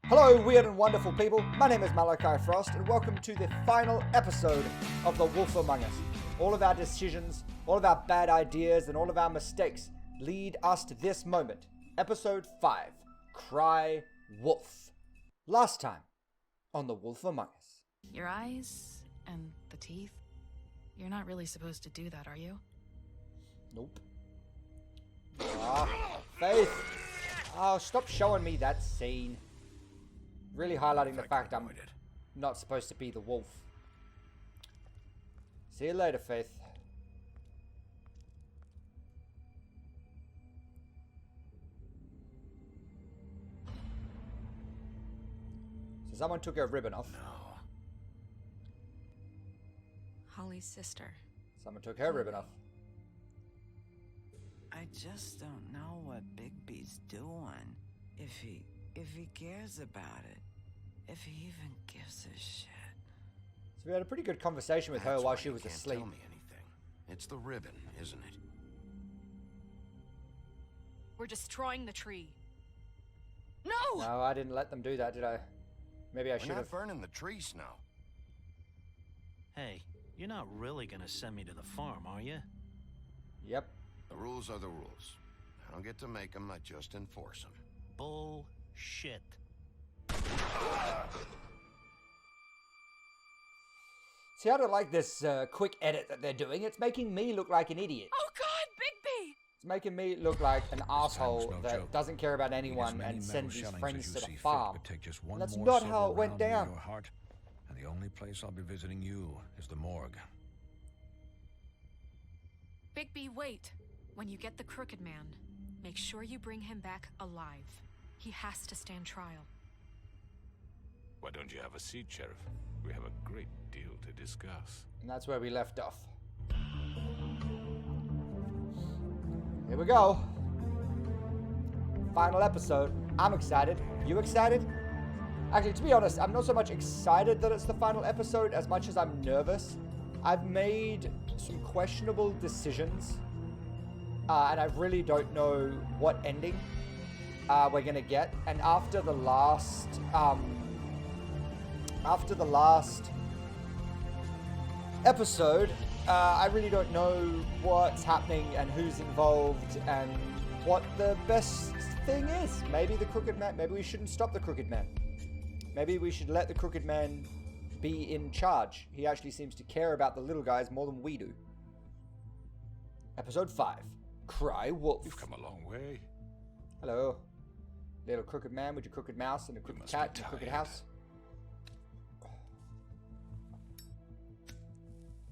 Hello, weird and wonderful people. My name is Malachi Frost, and welcome to the final episode of The Wolf Among Us. All of our decisions, all of our bad ideas, and all of our mistakes lead us to this moment. Episode 5, Cry Wolf. Last time on The Wolf Among Us. Your eyes and the teeth. You're not really supposed to do that, are you? Nope. Faith. Oh, stop showing me that scene. Really highlighting the fact I'm not supposed to be the wolf. See you later, Faith. So someone took her ribbon off. No. Holly's sister. Someone took her ribbon off. I just don't know what Bigby's doing. If he cares about it. If he even gives a shit. So we had a pretty good conversation with her while she was asleep. Tell me anything. It's the ribbon, isn't it? We're destroying the tree. No! No, I didn't let them do that, did I? Maybe I should We're have. not burning the tree, Snow. Hey, you're not really gonna send me to the farm, are you? Yep. The rules are the rules. I don't get to make them, I just enforce them. Bullshit. See, I don't like this quick edit that they're doing. It's making me look like an idiot. Oh God, Bigby! It's making me look like an asshole that doesn't care about anyone and sends his friends to the farm. And that's not how it went down. And the only place I'll be visiting you is the morgue. Bigby, wait. When you get the Crooked Man, make sure you bring him back alive. He has to stand trial. Why don't you have a seat, Sheriff? We have a great deal to discuss. And that's where we left off. Here we go. Final episode. I'm excited. You excited? Actually, to be honest, I'm not so much excited that it's the final episode as much as I'm nervous. I've made some questionable decisions. And I really don't know what ending we're gonna get. And after the last episode, I really don't know what's happening and who's involved and what the best thing is. Maybe the Crooked Man. Maybe we shouldn't stop the Crooked Man. Maybe we should let the Crooked Man be in charge. He actually seems to care about the little guys more than we do. Episode 5. Cry Wolf. You've come a long way. Hello. Little crooked man with your crooked mouse and a crooked cat and a crooked house.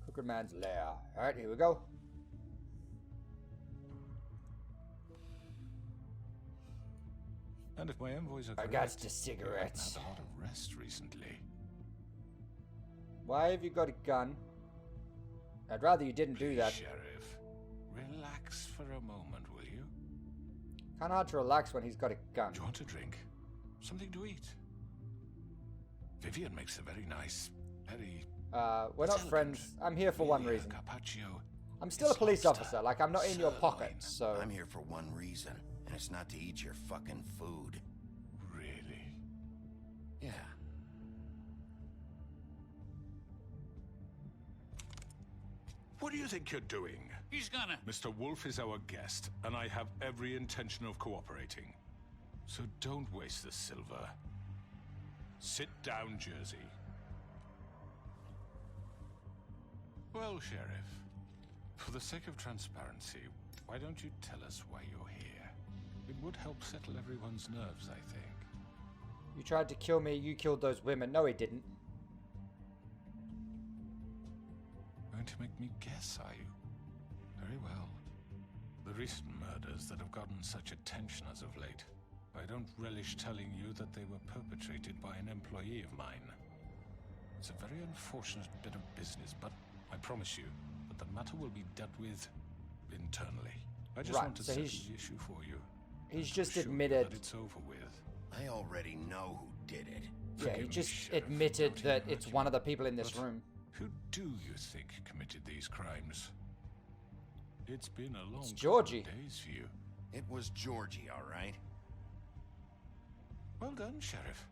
Crooked man's lair. Alright, here we go. And if my envoys are I correct, got the you cigarettes. haven't had a lot of rest recently. Why have you got a gun? I'd rather you didn't do that. Sheriff, relax for a moment, will you? Kinda hard to relax when he's got a gun. Do you want a drink? Something to eat? Vivian makes a very nice, very... We're not friends. I'm here for one reason. Carpaccio. I'm still a police officer, like I'm not in your pocket, so... I'm here for one reason, and it's not to eat your fucking food. Really? Yeah. What do you think you're doing? He's gonna... Mr. Wolf is our guest, and I have every intention of cooperating. So don't waste the silver. Sit down, Jersey. Well, Sheriff, for the sake of transparency, why don't you tell us why you're here? It would help settle everyone's nerves, I think. You tried to kill me, you killed those women. No, he didn't. Going to make me guess, are you? Very well. The recent murders that have gotten such attention as of late, I don't relish telling you that they were perpetrated by an employee of mine. It's a very unfortunate bit of business, but I promise you that the matter will be dealt with internally. I just want to settle the issue for you. He's just admitted that it's over with. I already know who did it. Yeah, he just admitted that it's one of the people in this room. Who do you think committed these crimes? It's been a long Georgie. couple of days for you. It was Georgie, all right? Well done, Sheriff.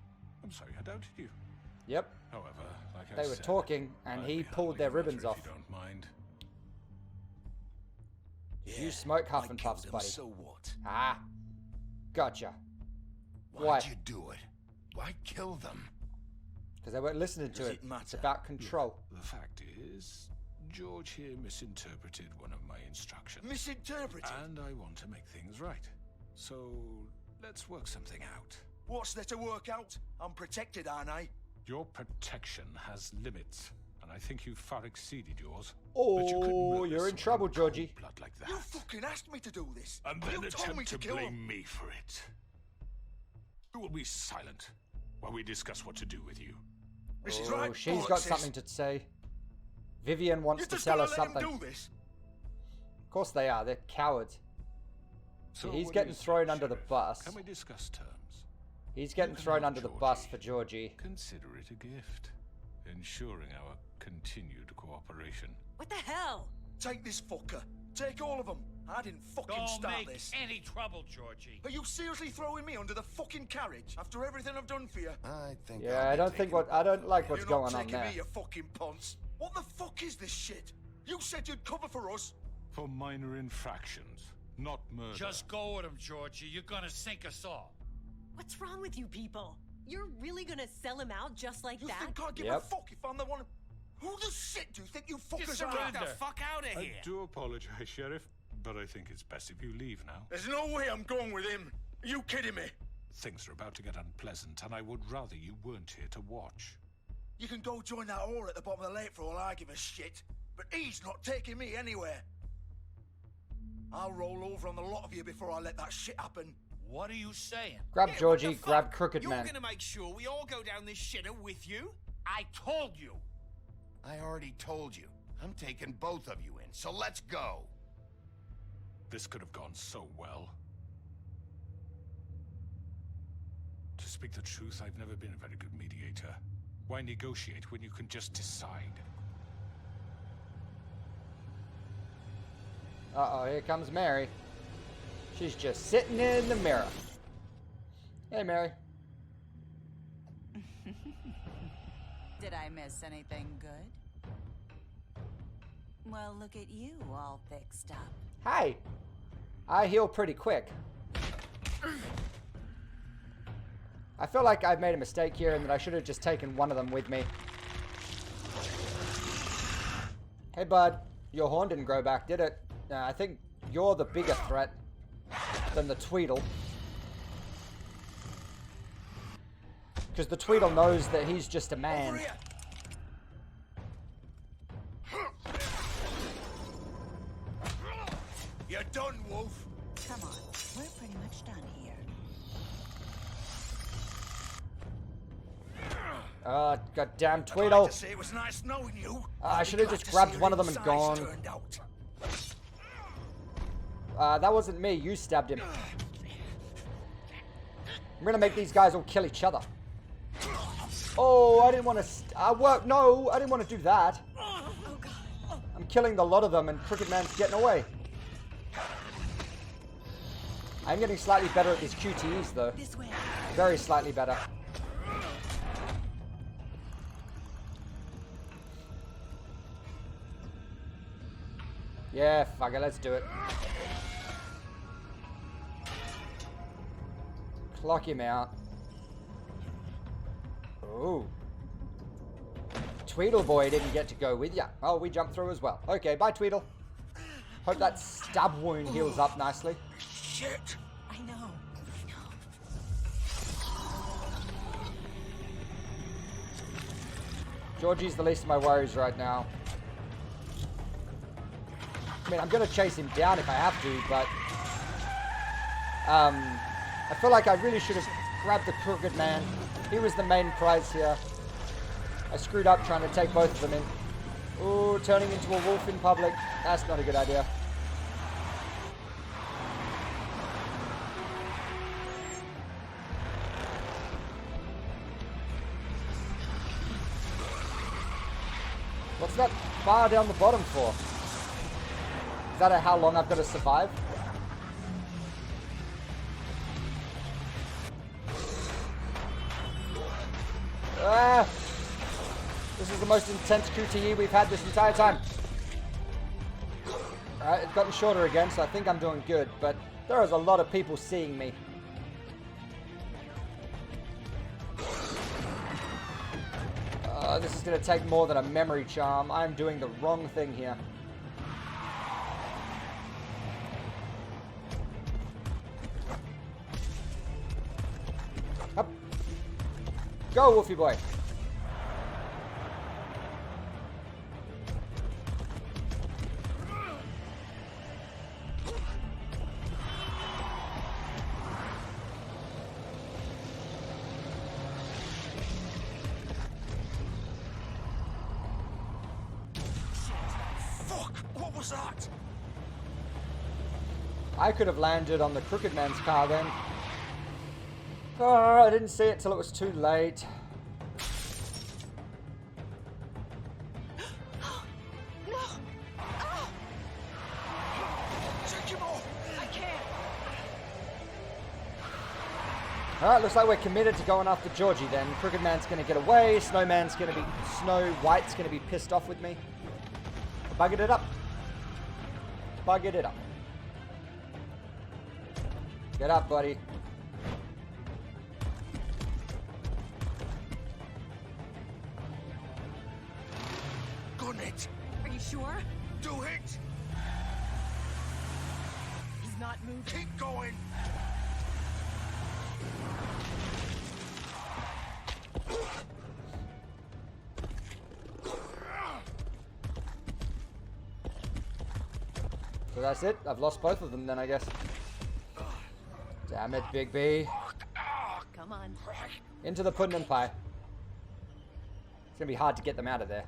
I'm sorry I doubted you. Yep. However, like I They were said, talking, and I'd he be pulled their handling the ribbons matter off. if you don't mind. You smoke Huff I and killed Puffs, him, buddy. So what? Ah. Gotcha. Why'd Why? you do it? Why kill them? Because they weren't listening to Does it. it matter? It's about control. The fact is, George here misinterpreted one of my instructions. Misinterpreted? And I want to make things right. So, let's work something out. What's there to work out? I'm protected, aren't I? Your protection has limits, and I think you've far exceeded yours. But you couldn't Oh, murder you're in someone trouble, in cold Georgie. blood like that. You fucking asked me to do this. And then you told me attempt to to kill blame him. me for it. You will be silent while we discuss what to do with you. This is Oh, right. she's got bollocks, something to say. Vivian wants You're to just tell gonna us let him something. do this? Of course they are. They're cowards. So He's what do getting you say, thrown under the Sheriff? bus. Can we discuss terms? He's getting You can thrown have under the bus Georgie. for Georgie. Consider it a gift, ensuring our continued cooperation. What the hell? Take this fucker. Take all of them. I didn't fucking Don't start make this. any trouble, Georgie. Are you seriously throwing me under the fucking carriage after everything I've done for you? I think. Yeah, I'll I be don't think taking what I don't like what's You're going not on taking there. me, you fucking ponce. What the fuck is this shit? You said you'd cover for us. For minor infractions, not murder. Just go with him, Georgie. You're gonna sink us all. What's wrong with you people? You're really gonna sell him out just like You that? think I give a Yep. fuck if I'm the one? Who the shit do you think you fuckers are? surrender. after? Fuck out of I do apologize, Sheriff, but I think it's best if you leave now. There's no way I'm going with him. Are you kidding me? Things are about to get unpleasant, and I would rather you weren't here to watch. You can go join that whore at the bottom of the lake for all I give a shit. But he's not taking me anywhere. I'll roll over on the lot of you before I let that shit happen. What are you saying? Grab Yeah, Georgie, what the grab fuck? Crooked You're Man. gonna make sure we all go down this shitter with you? I told you. I already told you. I'm taking both of you in, so let's go. This could have gone so well. To speak the truth, I've never been a very good mediator. Why negotiate when you can just decide? Uh-oh, here comes Mary. She's just sitting in the mirror. Hey, Mary. Did I miss anything good? Well, look at you all fixed up. Hi. I heal pretty quick. I feel like I've made a mistake here and that I should have just taken one of them with me. Hey, bud. Your horn didn't grow back, did it? I think you're the bigger threat than the Tweedle. Because the Tweedle knows that he's just a man. Over here. You're done, Wolf. Come on, we're pretty much done here. Goddamn I'd Tweedle. like to say it was nice knowing you. I I'd should be have glad just to grabbed see one of your them and insides gone. turned out. That wasn't me. You stabbed him. I'm gonna make these guys all kill each other. Oh, I didn't want to. No, I didn't want to do that. I'm killing the lot of them, and Crooked Man's getting away. I'm getting slightly better at these QTEs, though. This way. Very slightly better. Yeah, fuck it, let's do it. Clock him out. Ooh. Tweedle boy didn't get to go with ya. Oh, we jumped through as well. Okay, bye Tweedle. Hope that stab wound heals up nicely. Shit. I know. Georgie's the least of my worries right now. I mean, I'm gonna chase him down if I have to, but I feel like I really should have grabbed the Crooked Man. He was the main prize here. I screwed up trying to take both of them in. Ooh, turning into a wolf in public. That's not a good idea. What's that bar down the bottom for? Is that how long I've got to survive? Ah! This is the most intense QTE we've had this entire time. Alright, it's gotten shorter again, so I think I'm doing good, but there is a lot of people seeing me. This is going to take more than a memory charm. I'm doing the wrong thing here. Up. Go, Wolfie boy. That? I could have landed on the Crooked Man's car then. Oh, I didn't see it till it was too late. No! Oh! Take him off! I can't! Alright, looks like we're committed to going after Georgie then. Crooked Man's gonna get away, Snow White's gonna be pissed off with me. Buggered it up. Buggered it up. Get up, buddy. Gun it! Are you sure? Do it! He's not moving. Keep going! So that's it. I've lost both of them then, I guess. Damn it, Big B. Come on. Into the pudding and pie. It's gonna be hard to get them out of there.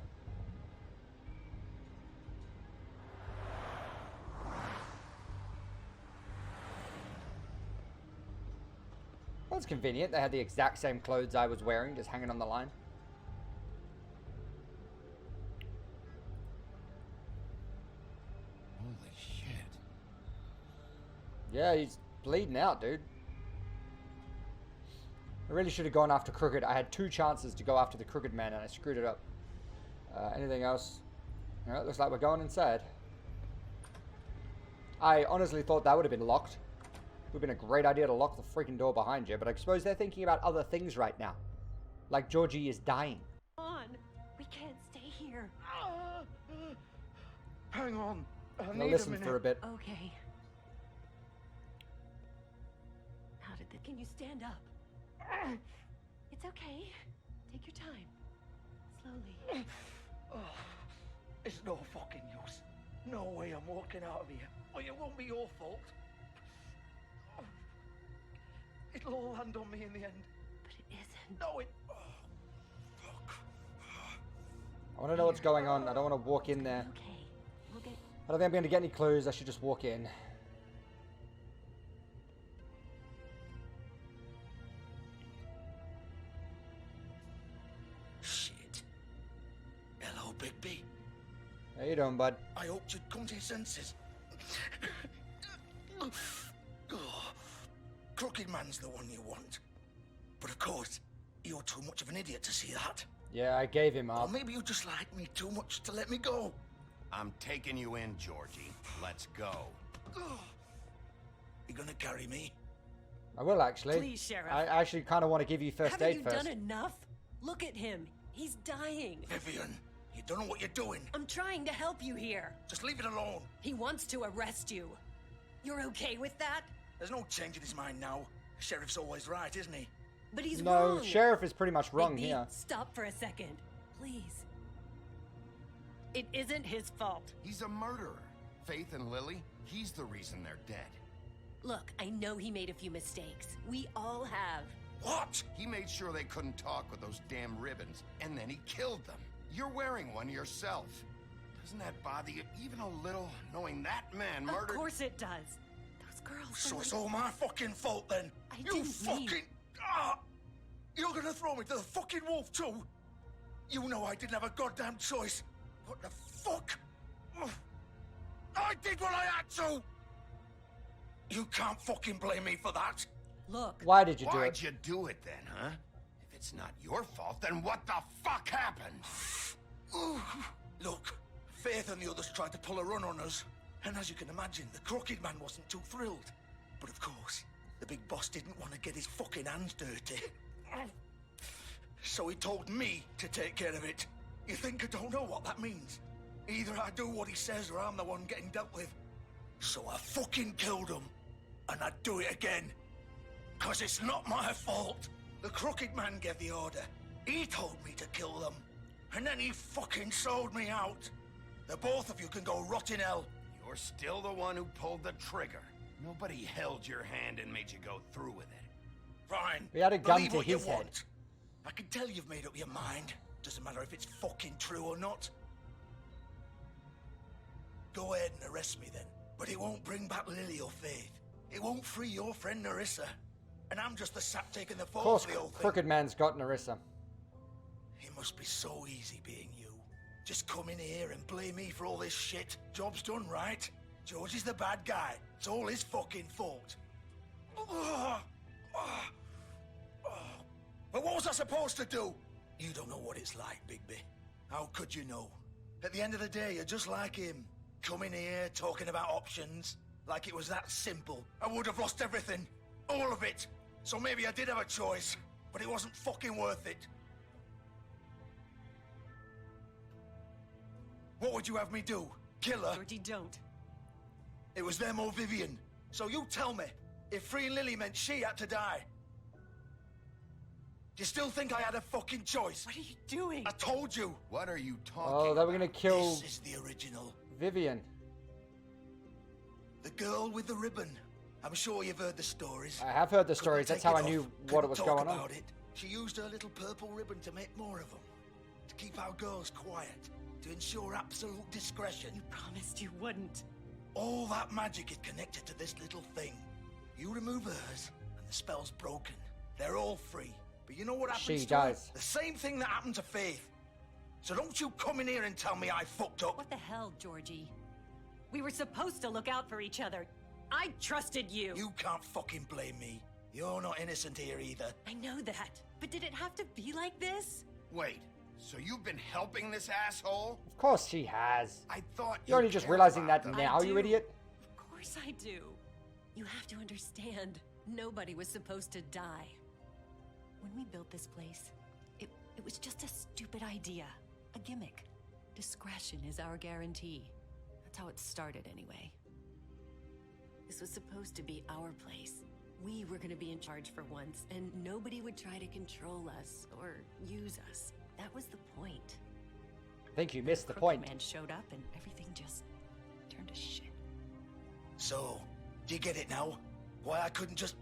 Well, it's convenient. They had the exact same clothes I was wearing, just hanging on the line. Holy shit. Yeah, he's bleeding out, dude. I really should have gone after Crooked. I had 2 chances to go after the Crooked Man and I screwed it up. Anything else? Alright, looks like we're going inside. I honestly thought that would have been locked. It would have been a great idea to lock the freaking door behind you, but I suppose they're thinking about other things right now. Like Georgie is dying. Come on. We can't stay here. Hang on. I'll listen for a bit. Okay. How did the... Can you stand up? It's okay. Take your time. Slowly. It's no fucking use. No way I'm walking out of here. Well, it won't be your fault. It'll all land on me in the end. But it isn't. No, it... Oh, fuck. I want to know what's going on. I don't want to walk in there. Okay. We'll get... I don't think I'm going to get any clues. I should just walk in. Shit. Hello, Bigby. How you doing, bud? I hoped you'd come to your senses. Oh, Crooked Man's the one you want. But of course, you're too much of an idiot to see that. Yeah, I gave him Or up. maybe you just like me too much to let me go. I'm taking you in, Georgie. Let's go. You gonna carry me? I will actually. Please, Sheriff. I actually kind of want to give you first Haven't aid you first. done enough? Look at him. He's dying. Vivian, you don't know what you're doing. I'm trying to help you here. Just leave it alone. He wants to arrest you. You're okay with that? There's no change in his mind now. The sheriff's always right, isn't he? But he's No, wrong. Sheriff is pretty much wrong Bigby, here. Stop for a second, please. It isn't his fault. He's a murderer. Faith and Lily, he's the reason they're dead. Look, I know he made a few mistakes. We all have. What? He made sure they couldn't talk with those damn ribbons, and then he killed them. You're wearing one yourself. Doesn't that bother you even a little, knowing that man murdered... Of course it does. Those girls... So it's all my fucking fault then? I You didn't fucking... mean- You're gonna throw me to the fucking wolf too? You know I didn't have a goddamn choice. What the fuck? I did what I had to! You can't fucking blame me for that. Look, Why did you do Why'd it? you do it then, huh? If it's not your fault, then what the fuck happened? Look, Faith and the others tried to pull a run on us. And as you can imagine, the Crooked Man wasn't too thrilled. But of course, the big boss didn't want to get his fucking hands dirty. So he told me to take care of it. You think I don't know what that means? Either I do what he says or I'm the one getting dealt with. So I fucking killed him. And I'd do it again. 'Cause it's not my fault. The Crooked Man gave the order. He told me to kill them. And then he fucking sold me out. The both of you can go rot in hell. You're still the one who pulled the trigger. Nobody held your hand and made you go through with it. Fine. We had a gun Believe to what you his head. want. I can tell you've made up your mind. Doesn't matter if it's fucking true or not. Go ahead and arrest me then. But it won't bring back Lily or Faith. It won't free your friend Narissa. And I'm just the sap taking the fall Of course, for the whole thing. Crooked Man's got Narissa. It must be so easy being you. Just come in here and blame me for all this shit. Job's done, right? George is the bad guy. It's all his fucking fault. But what was I supposed to do? You don't know what it's like, Bigby. How could you know? At the end of the day, you're just like him. Coming here, talking about options. Like it was that simple. I would have lost everything. All of it. So maybe I did have a choice. But it wasn't fucking worth it. What would you have me do? Kill her? Georgie, don't. It was them or Vivian. So you tell me, if freeing Lily meant she had to die, do you still think I had a fucking choice? What are you doing? I told you. What are you talking Oh, they were gonna kill This is the original. Vivian. The girl with the ribbon. I'm sure you've heard the stories. I have heard the stories. Couldn't That's how I take it knew off. what Couldn't it was talk going on. about it. She used her little purple ribbon to make more of them. To keep our girls quiet. To ensure absolute discretion. You promised you wouldn't. All that magic is connected to this little thing. You remove hers, and the spell's broken. They're all free. But you know what happens She to her? dies. The same thing that happened to Faith. So don't you come in here and tell me I fucked up. What the hell, Georgie? We were supposed to look out for each other. I trusted you. You can't fucking blame me. You're not innocent here either. I know that. But did it have to be like this? Wait, so you've been helping this asshole? Of course she has. I thought You're only just cared realizing about that them. now, I you do. idiot. Of course I do. You have to understand. Nobody was supposed to die. When we built this place, it was just a stupid idea. A gimmick. Discretion is our guarantee. That's how it started anyway. This was supposed to be our place. We were going to be in charge for once, and nobody would try to control us or use us. That was the point. I think you missed the Crooked point. Man showed up, and everything just turned to shit. So, do you get it now? Why I couldn't just...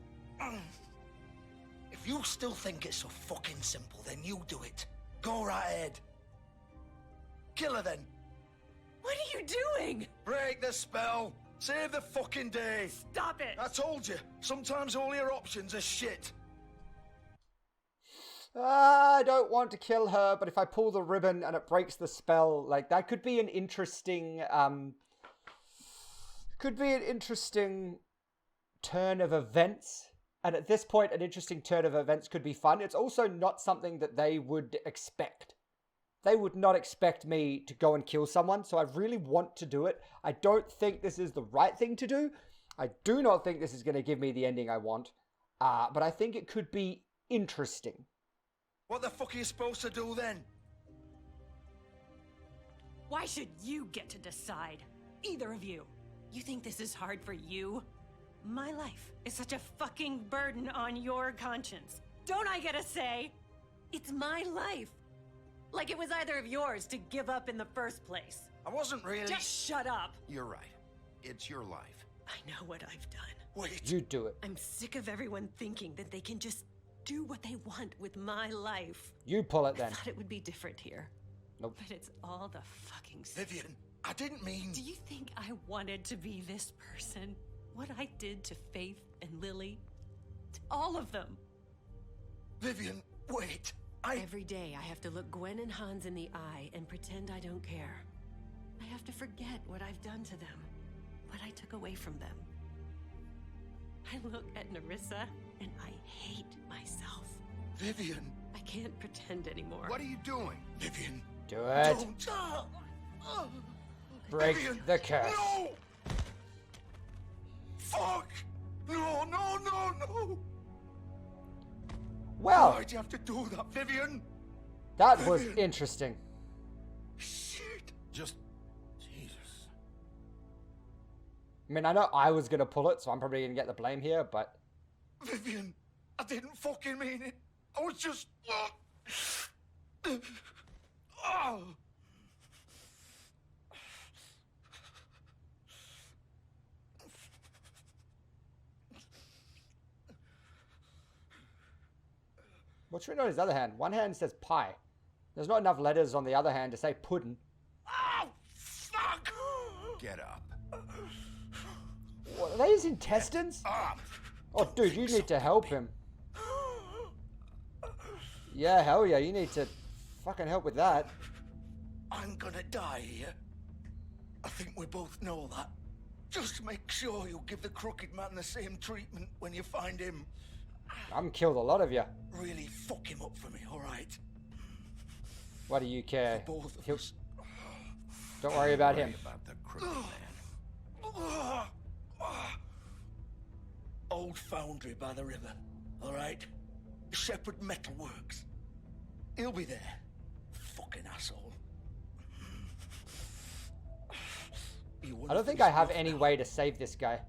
If you still think it's so fucking simple, then you do it. Go right ahead. Kill her then. What are you doing? Break the spell. Save the fucking day. Stop it! I told you, sometimes all your options are shit. I don't want to kill her, but if I pull the ribbon and it breaks the spell, like, that could be an interesting, turn of events. And at this point, an interesting turn of events could be fun. It's also not something that they would expect. They would not expect me to go and kill someone, so I really want to do it. I don't think this is the right thing to do. I do not think this is going to give me the ending I want. But I think it could be interesting. What the fuck are you supposed to do then? Why should you get to decide? Either of you. You think this is hard for you? My life is such a fucking burden on your conscience. Don't I get a say? It's my life. Like it was either of yours to give up in the first place. I wasn't really... Just shut up. You're right. It's your life. I know what I've done. Wait. You do it. I'm sick of everyone thinking that they can just do what they want with my life. You pull it I then. thought it would be different here. Nope. But it's all the fucking same. Vivian, I didn't mean... Do you think I wanted to be this person? What I did to Faith and Lily? To all of them. Vivian, wait. Every day I have to look Gwen and Hans in the eye and pretend I don't care. I have to forget what I've done to them. What I took away from them. I look at Narissa and I hate myself. Vivian. I can't pretend anymore. What are you doing? Vivian, Do it. don't. Break Vivian, the curse. No! Fuck! No, no, no, no! Well, Why'd you have to do that, Vivian? that was interesting. Shit! Just... Jesus. I mean, I know I was going to pull it, so I'm probably going to get the blame here, but... Vivian, I didn't fucking mean it. I was just... Oh. What's written on his other hand? One hand says pie. There's not enough letters on the other hand to say pudding. Oh, fuck! Get up. What, are they his intestines? Oh, dude, you need to help him. Yeah, hell yeah, you need to fucking help with that. I'm gonna die here. I think we both know that. Just make sure you give the crooked man the same treatment when you find him. I'm killed a lot of you. Really fuck him up for me, alright? What do you care? Both of He'll- us. Don't worry about Worry him. about the crooked man. Old foundry by the river, alright? Shepherd Metalworks. He'll be there. Fucking asshole. I don't think I have any way to save this guy.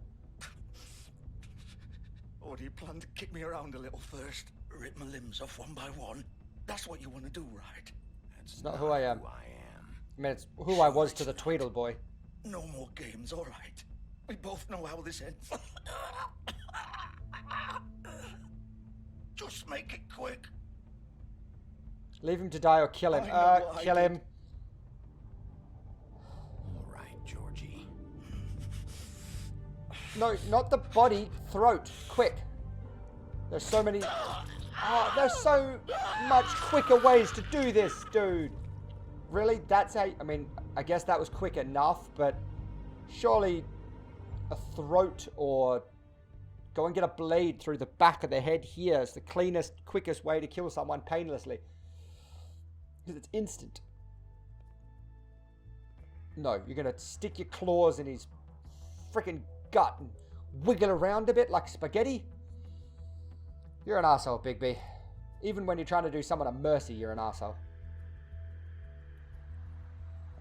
Or do you plan to kick me around a little first? Rip my limbs off one by one? That's what you want to do, right? It's not who I am. Who I am. I mean, it's who I was to the Tweedle boy. No more games, alright? We both know how this ends. Just make it quick. Leave him to die or kill him. I know what I Kill did. him. All right, Georgie. No, not the body. Throat. Quick. There's so many... Oh, there's so much quicker ways to do this, dude. Really? That's how... I mean, I guess that was quick enough, but... Surely... A throat or... Go and get a blade through the back of the head here is the cleanest, quickest way to kill someone painlessly. Because it's instant. No, you're going to stick your claws in his freaking gut and wiggle around a bit like spaghetti? You're an asshole, Bigby. Even when you're trying to do someone a mercy, you're an asshole.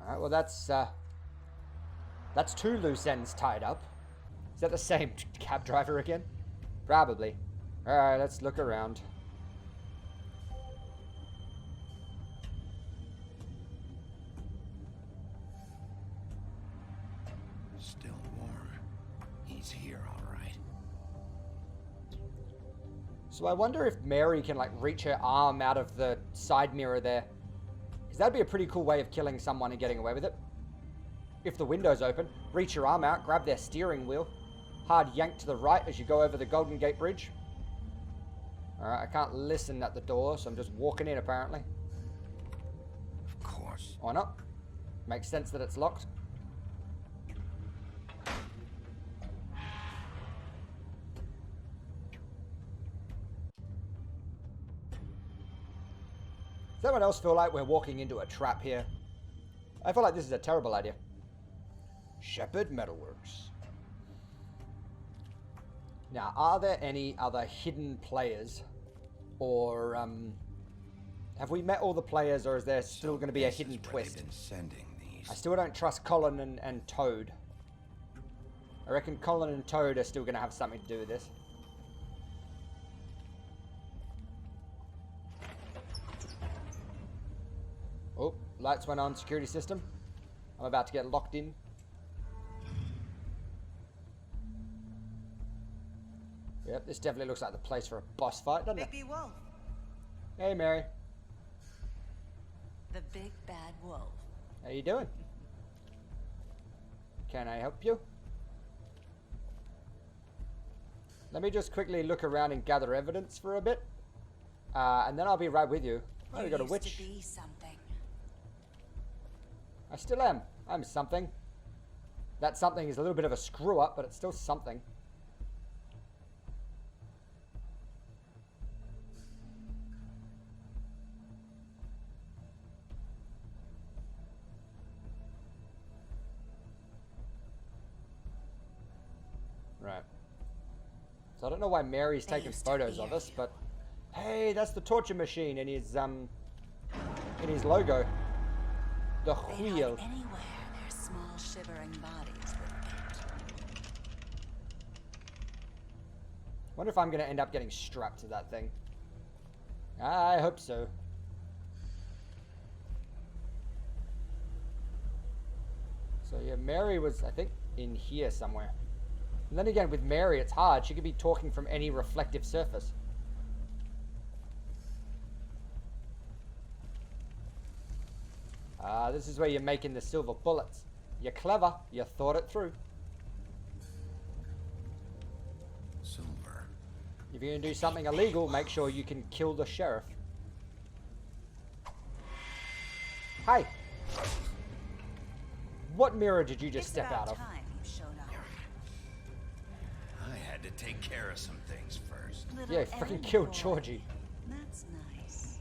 Alright, well that's two loose ends tied up. Is that the same cab driver again? Probably. Alright, let's look around. Still warm. He's here, all right. So I wonder if Mary can like reach her arm out of the side mirror there. Because that'd be a pretty cool way of killing someone and getting away with it. If the window's open, reach your arm out, grab their steering wheel. Hard yank to the right as you go over the Golden Gate Bridge. Alright, I can't listen at the door, so I'm just walking in apparently. Of course. Why not? Makes sense that it's locked. Does anyone else feel like we're walking into a trap here? I feel like this is a terrible idea. Shepherd Metalworks. Now, are there any other hidden players? Or, have we met all the players, or is there still going to be a This hidden is where twist? they've been sending these. I still don't trust Colin and Toad. I reckon Colin and Toad are still going to have something to do with this. Oh, lights went on, security system. I'm about to get locked in. Yep, this definitely looks like the place for a boss fight, doesn't it? Bigby Wolf. Hey, Mary. The big bad wolf. How you doing? Can I help you? Let me just quickly look around and gather evidence for a bit. And then I'll be right with you. Oh, we got a You witch. used to be something. I still am. I'm something. That something is a little bit of a screw up, but it's still something. So I don't know why Mary's taking photos of us, but hey, that's the torture machine in his logo. The wheel. Anywhere there's small shivering bodies with it. Wonder if I'm gonna end up getting strapped to that thing. I hope so. So yeah, Mary was, I think, in here somewhere. And then again, with Mary, it's hard. She could be talking from any reflective surface. This is where you're making the silver bullets. You're clever. You thought it through. Silver. If you're going to do something illegal, make sure you can kill the sheriff. Hi. What mirror did you just step out of? Time you showed up. I had to take care of some things first. Yeah, freaking killed Georgie. That's nice.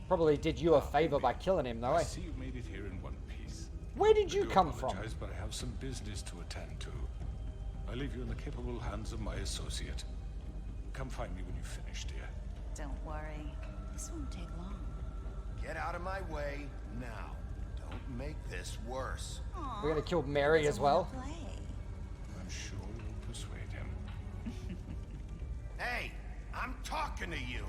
Probably did you a favor by killing him, though, I eh? see you made it here in one piece. Where did I you do come from? apologize, but I have some business to attend to. I leave you in the capable hands of my associate. Come find me when you've finished, dear. Don't worry. This won't take long. Get out of my way now. Don't make this worse. We're gonna kill Mary as well. I'm sure you'll persuade him. Hey, I'm talking to you.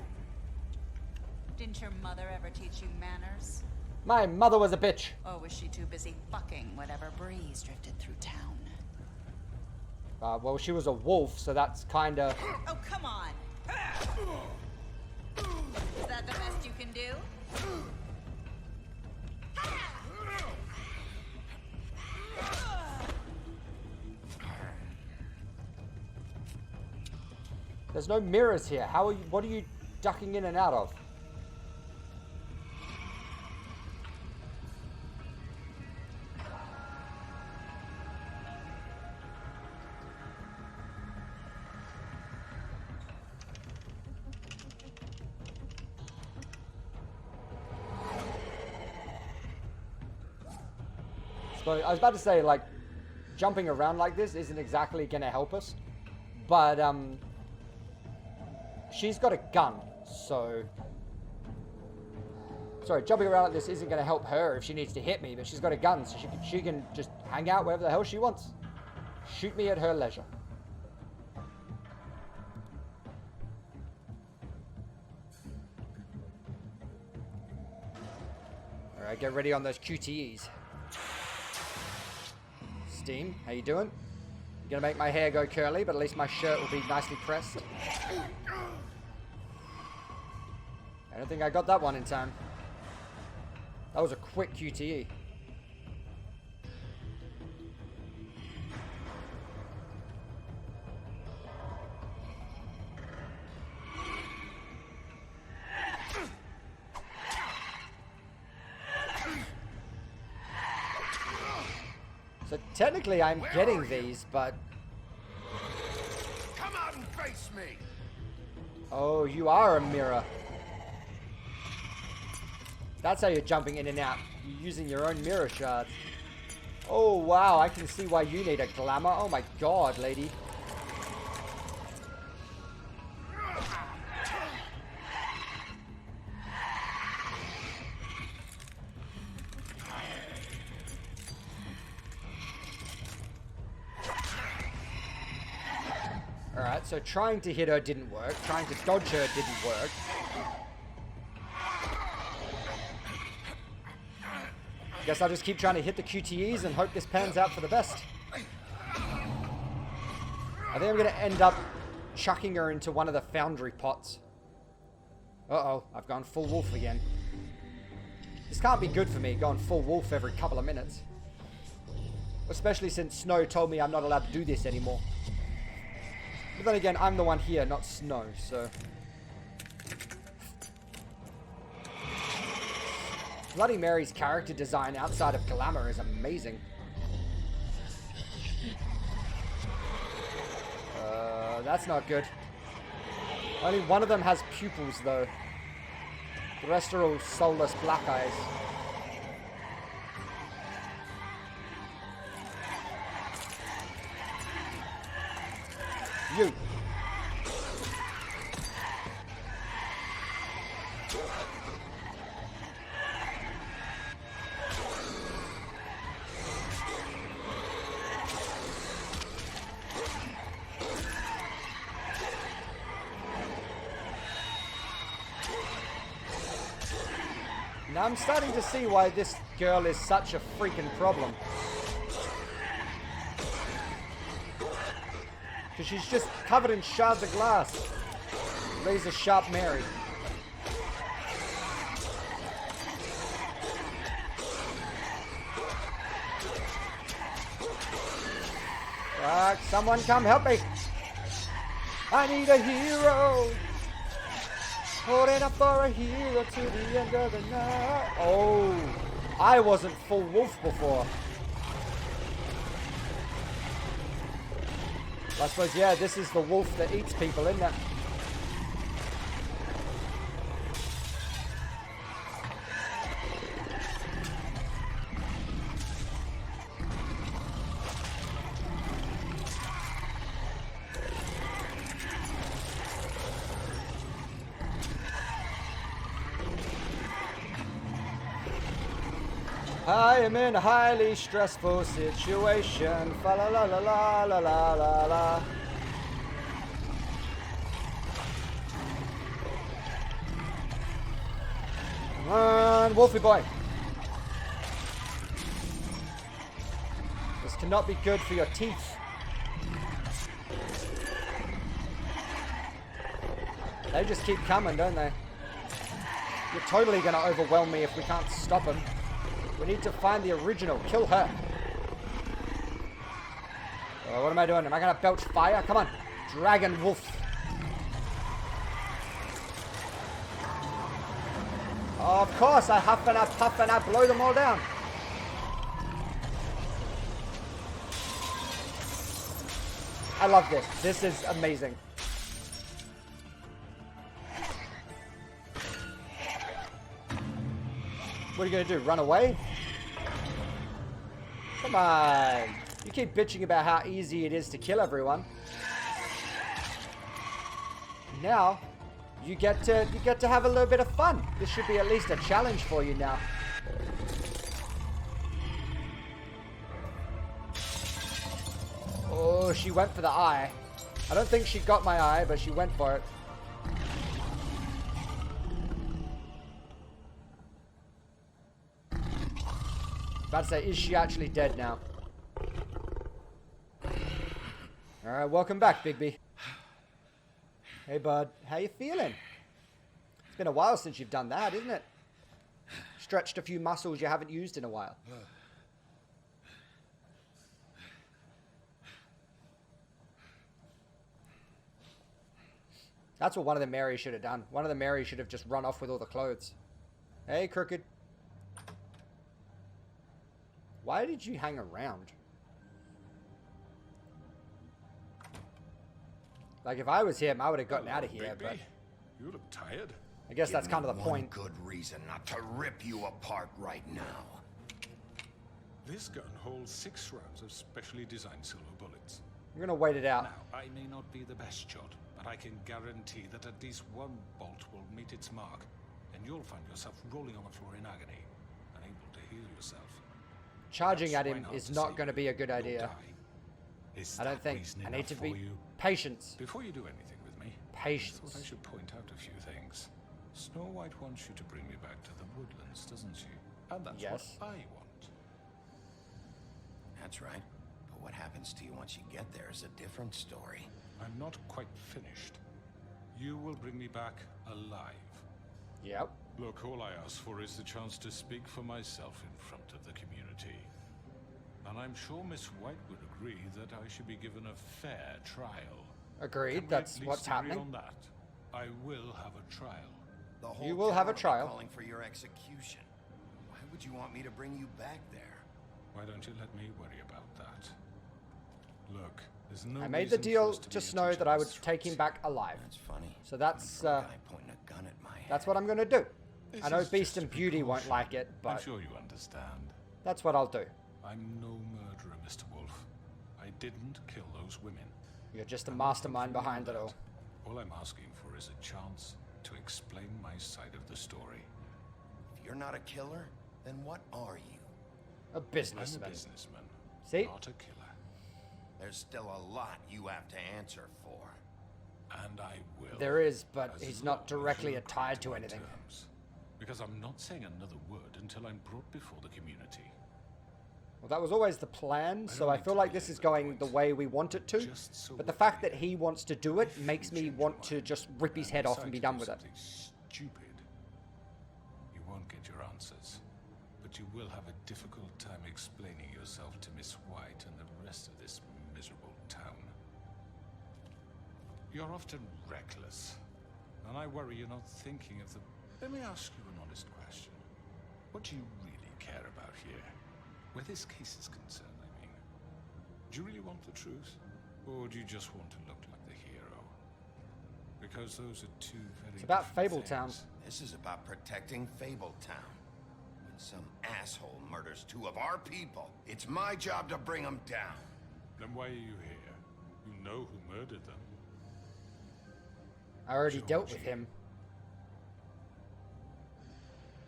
Didn't your mother ever teach you manners? My mother was a bitch. Or was she too busy fucking whatever breeze drifted through town? Well, she was a wolf, so that's kinda... Oh, come on! Is that the best you can do? There's no mirrors here. How are you... What are you ducking in and out of? So I was about to say, like, jumping around like this isn't exactly going to help us. But, she's got a gun, so... Sorry, jumping around like this isn't going to help her if she needs to hit me, but she's got a gun, so she can just hang out wherever the hell she wants. Shoot me at her leisure. Alright, get ready on those QTEs. Steam, how you doing? You're gonna make my hair go curly, but at least my shirt will be nicely pressed. I don't think I got that one in time. That was a quick QTE. So technically I'm getting these, but... Come out and face me! Oh, you are a mirror. That's how you're jumping in and out. You're using your own mirror shards. Oh, wow. I can see why you need a glamour. Oh, my God, lady. Alright, so trying to hit her didn't work. Trying to dodge her didn't work. Guess I'll just keep trying to hit the QTEs and hope this pans out for the best. I think I'm going to end up chucking her into one of the foundry pots. Uh-oh, I've gone full wolf again. This can't be good for me, going full wolf every couple of minutes. Especially since Snow told me I'm not allowed to do this anymore. But then again, I'm the one here, not Snow, so... Bloody Mary's character design outside of glamour is amazing. That's not good. Only one of them has pupils, though. The rest are all soulless black eyes. You. Now I'm starting to see why this girl is such a freaking problem. Because she's just covered in shards of glass. Razor sharp Mary. Fuck, someone come help me. I need a hero. Holding up for a hero to the end of the night. Oh, I wasn't full wolf before. I suppose, yeah, this is the wolf that eats people, isn't it? I am in a highly stressful situation. Fa la la la la la la la la. Come on, Wolfie boy. This cannot be good for your teeth. They just keep coming, don't they? You're totally going to overwhelm me if we can't stop them. We need to find the original. Kill her. Oh, what am I doing? Am I going to belch fire? Come on. Dragon wolf. Oh, of course. I huff and I puff and I blow them all down. I love this. This is amazing. What are you going to do? Run away? Come on. You keep bitching about how easy it is to kill everyone. Now, you get to have a little bit of fun. This should be at least a challenge for you now. Oh, she went for the eye. I don't think she got my eye, but she went for it. About to say, is she actually dead now? Alright, welcome back, Bigby. Hey, bud. How you feeling? It's been a while since you've done that, isn't it? Stretched a few muscles you haven't used in a while. That's what one of the Marys should have done. One of the Marys should have just run off with all the clothes. Hey, Crooked. Why did you hang around? Like, if I was him, I would have gotten out of here, but... You look tired. I guess that's kind of the point. Good reason not to rip you apart right now. This gun holds 6 rounds of specially designed silver bullets. I'm gonna wait it out. Now, I may not be the best shot, but I can guarantee that at least one bolt will meet its mark, and you'll find yourself rolling on the floor in agony, unable to heal yourself. Charging at him is not going to be a good idea. I don't think. I need to be patience. Before you do anything with me, patience. I thought I should point out a few things. Snow White wants you to bring me back to the woodlands, doesn't she? And that's what I want. That's right. But what happens to you once you get there is a different story. I'm not quite finished. You will bring me back alive. Yep. Look, all I ask for is the chance to speak for myself in front of the community. And I'm sure Miss White would agree that I should be given a fair trial. Agreed, that's what's happening. On that? I will have a trial. The whole you will have a town trial. Calling for your execution. Why would you want me to bring you back there? Why don't you let me worry about that? Look, there's no I made the reason deal for us to be Snow that I would take him back alive. That's funny. So that's Pointing a gun at my head. that's what I'm going to do. This I know is Beast just and Beauty won't like it, I'm but sure you understand. that's what I'll do. I'm no murderer, Mr. Wolf. I didn't kill those women. You're just a mastermind behind it all. All I'm asking for is a chance to explain my side of the story. If you're not a killer, then what are you? A businessman. I'm a businessman, See? not a killer. There's still a lot you have to answer for. And I will. There is, but as he's long not directly as you tied agree to my anything. terms. Because I'm not saying another word until I'm brought before the community. Well, that was always the plan, so I need feel to like this is belabor going the the point. way we want it to. Just so But the we're fact that clear. he wants to do it If makes you me change want your to mind just rip his and head off decide and be to done do with it. something stupid, you won't get your answers. But you will have a difficult time explaining yourself to Miss White and the rest of this miserable town. You're often reckless, and I worry you're not thinking of the... Let me ask you an honest question. What do you really care about here? Where this case is concerned, I mean. Do you really want the truth? Or do you just want to look like the hero? Because those are two very It's about different Fabletown. things. This is about protecting Fabletown. When some asshole murders two of our people, it's my job to bring them down. Then why are you here? You know who murdered them. I already dealt with Georgie. him.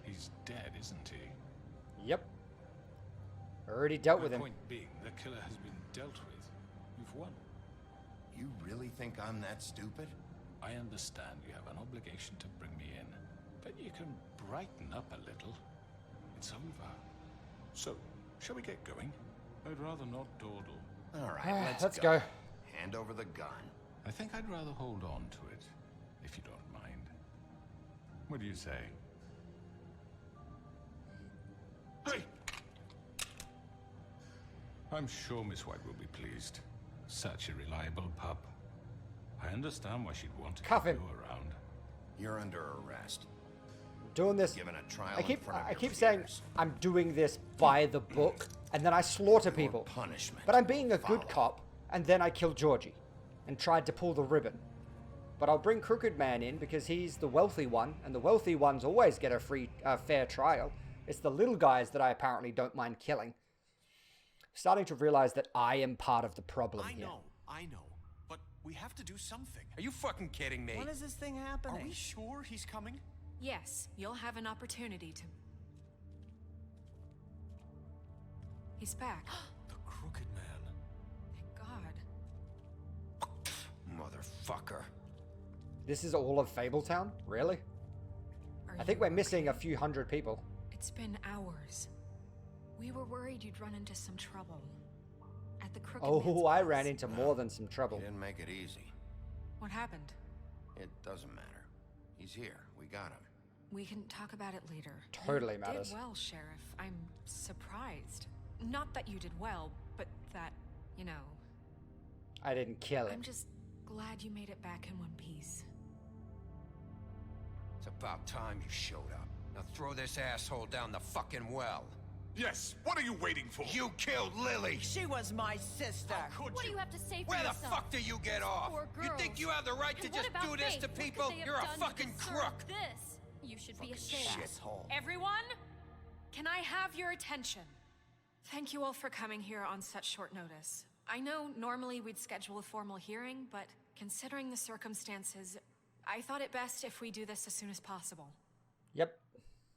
He's dead, isn't he? Yep. I already dealt with My him. point being, the killer has been dealt with. You've won. You really think I'm that stupid? I understand you have an obligation to bring me in, but you can brighten up a little. It's over. So, shall we get going? I'd rather not dawdle. All right, Let's go. Hand over the gun. I think I'd rather hold on to it, if you don't mind. What do you say? Hey! I'm sure Miss White will be pleased. Such a reliable pup. I understand why she'd want to Cuff keep him. you around. You're under arrest. Doing this. Given a trial I keep in front of I your keep saying peers. I'm doing this by the book, and then I slaughter Your people. punishment. But I'm being a Follow. good cop, and then I killed Georgie, and tried to pull the ribbon. But I'll bring Crooked Man in because he's the wealthy one, and the wealthy ones always get a fair trial. It's the little guys that I apparently don't mind killing. Starting to realize that I am part of the problem here. I know. But we have to do something. Are you fucking kidding me? When is this thing Are happening? we sure he's coming? Yes, you'll have an opportunity to. He's back. The Crooked Man. Thank God. Motherfucker. This is all of Fabletown? Really? Are I think you we're missing a okay? few hundred people. It's been hours. We were worried you'd run into some trouble. At the Crooked Man's Oh, I place. ran into more than some trouble. He didn't make it easy. What happened? It doesn't matter. He's here. We got him. We can talk about it later. Totally You matters. did well, Sheriff. I'm surprised. Not that you did well, but that, you know. I didn't kill him. I'm just glad you made it back in one piece. It's about time you showed up. Now throw this asshole down the fucking well. Yes, what are you waiting for? You killed Lily! She was my sister. Could What do you? you have to say for Where the yourself? fuck do you get off? Poor You girls. think you have the right to And what just about do this Faith? to What could people? they have You're a done to fucking deserve crook. This. You should be ashamed. Shithole. Everyone, can I have your attention? Thank you all for coming here on such short notice. I know normally we'd schedule a formal hearing, but considering the circumstances, I thought it best if we do this as soon as possible. Yep.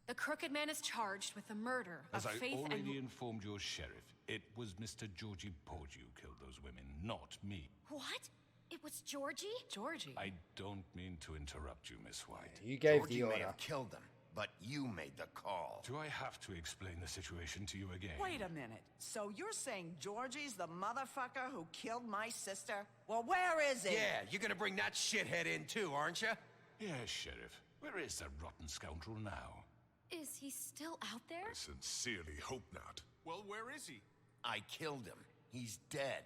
The Crooked Man is charged with the murder As of I Faith already and... informed your sheriff, it was Mr. Georgie Porgy who killed those women, not me. What? It was Georgie? Georgie? I don't mean to interrupt you, Miss White. You gave Georgie the may order. have killed them, but you made the call. Do I have to explain the situation to you again? Wait a minute. So you're saying Georgie's the motherfucker who killed my sister? Well, where is he? Yeah, you're gonna bring that shithead in too, aren't you? Yes, Sheriff. Where is that rotten scoundrel now? Is he still out there? I sincerely hope not. Well, where is he? I killed him. He's dead.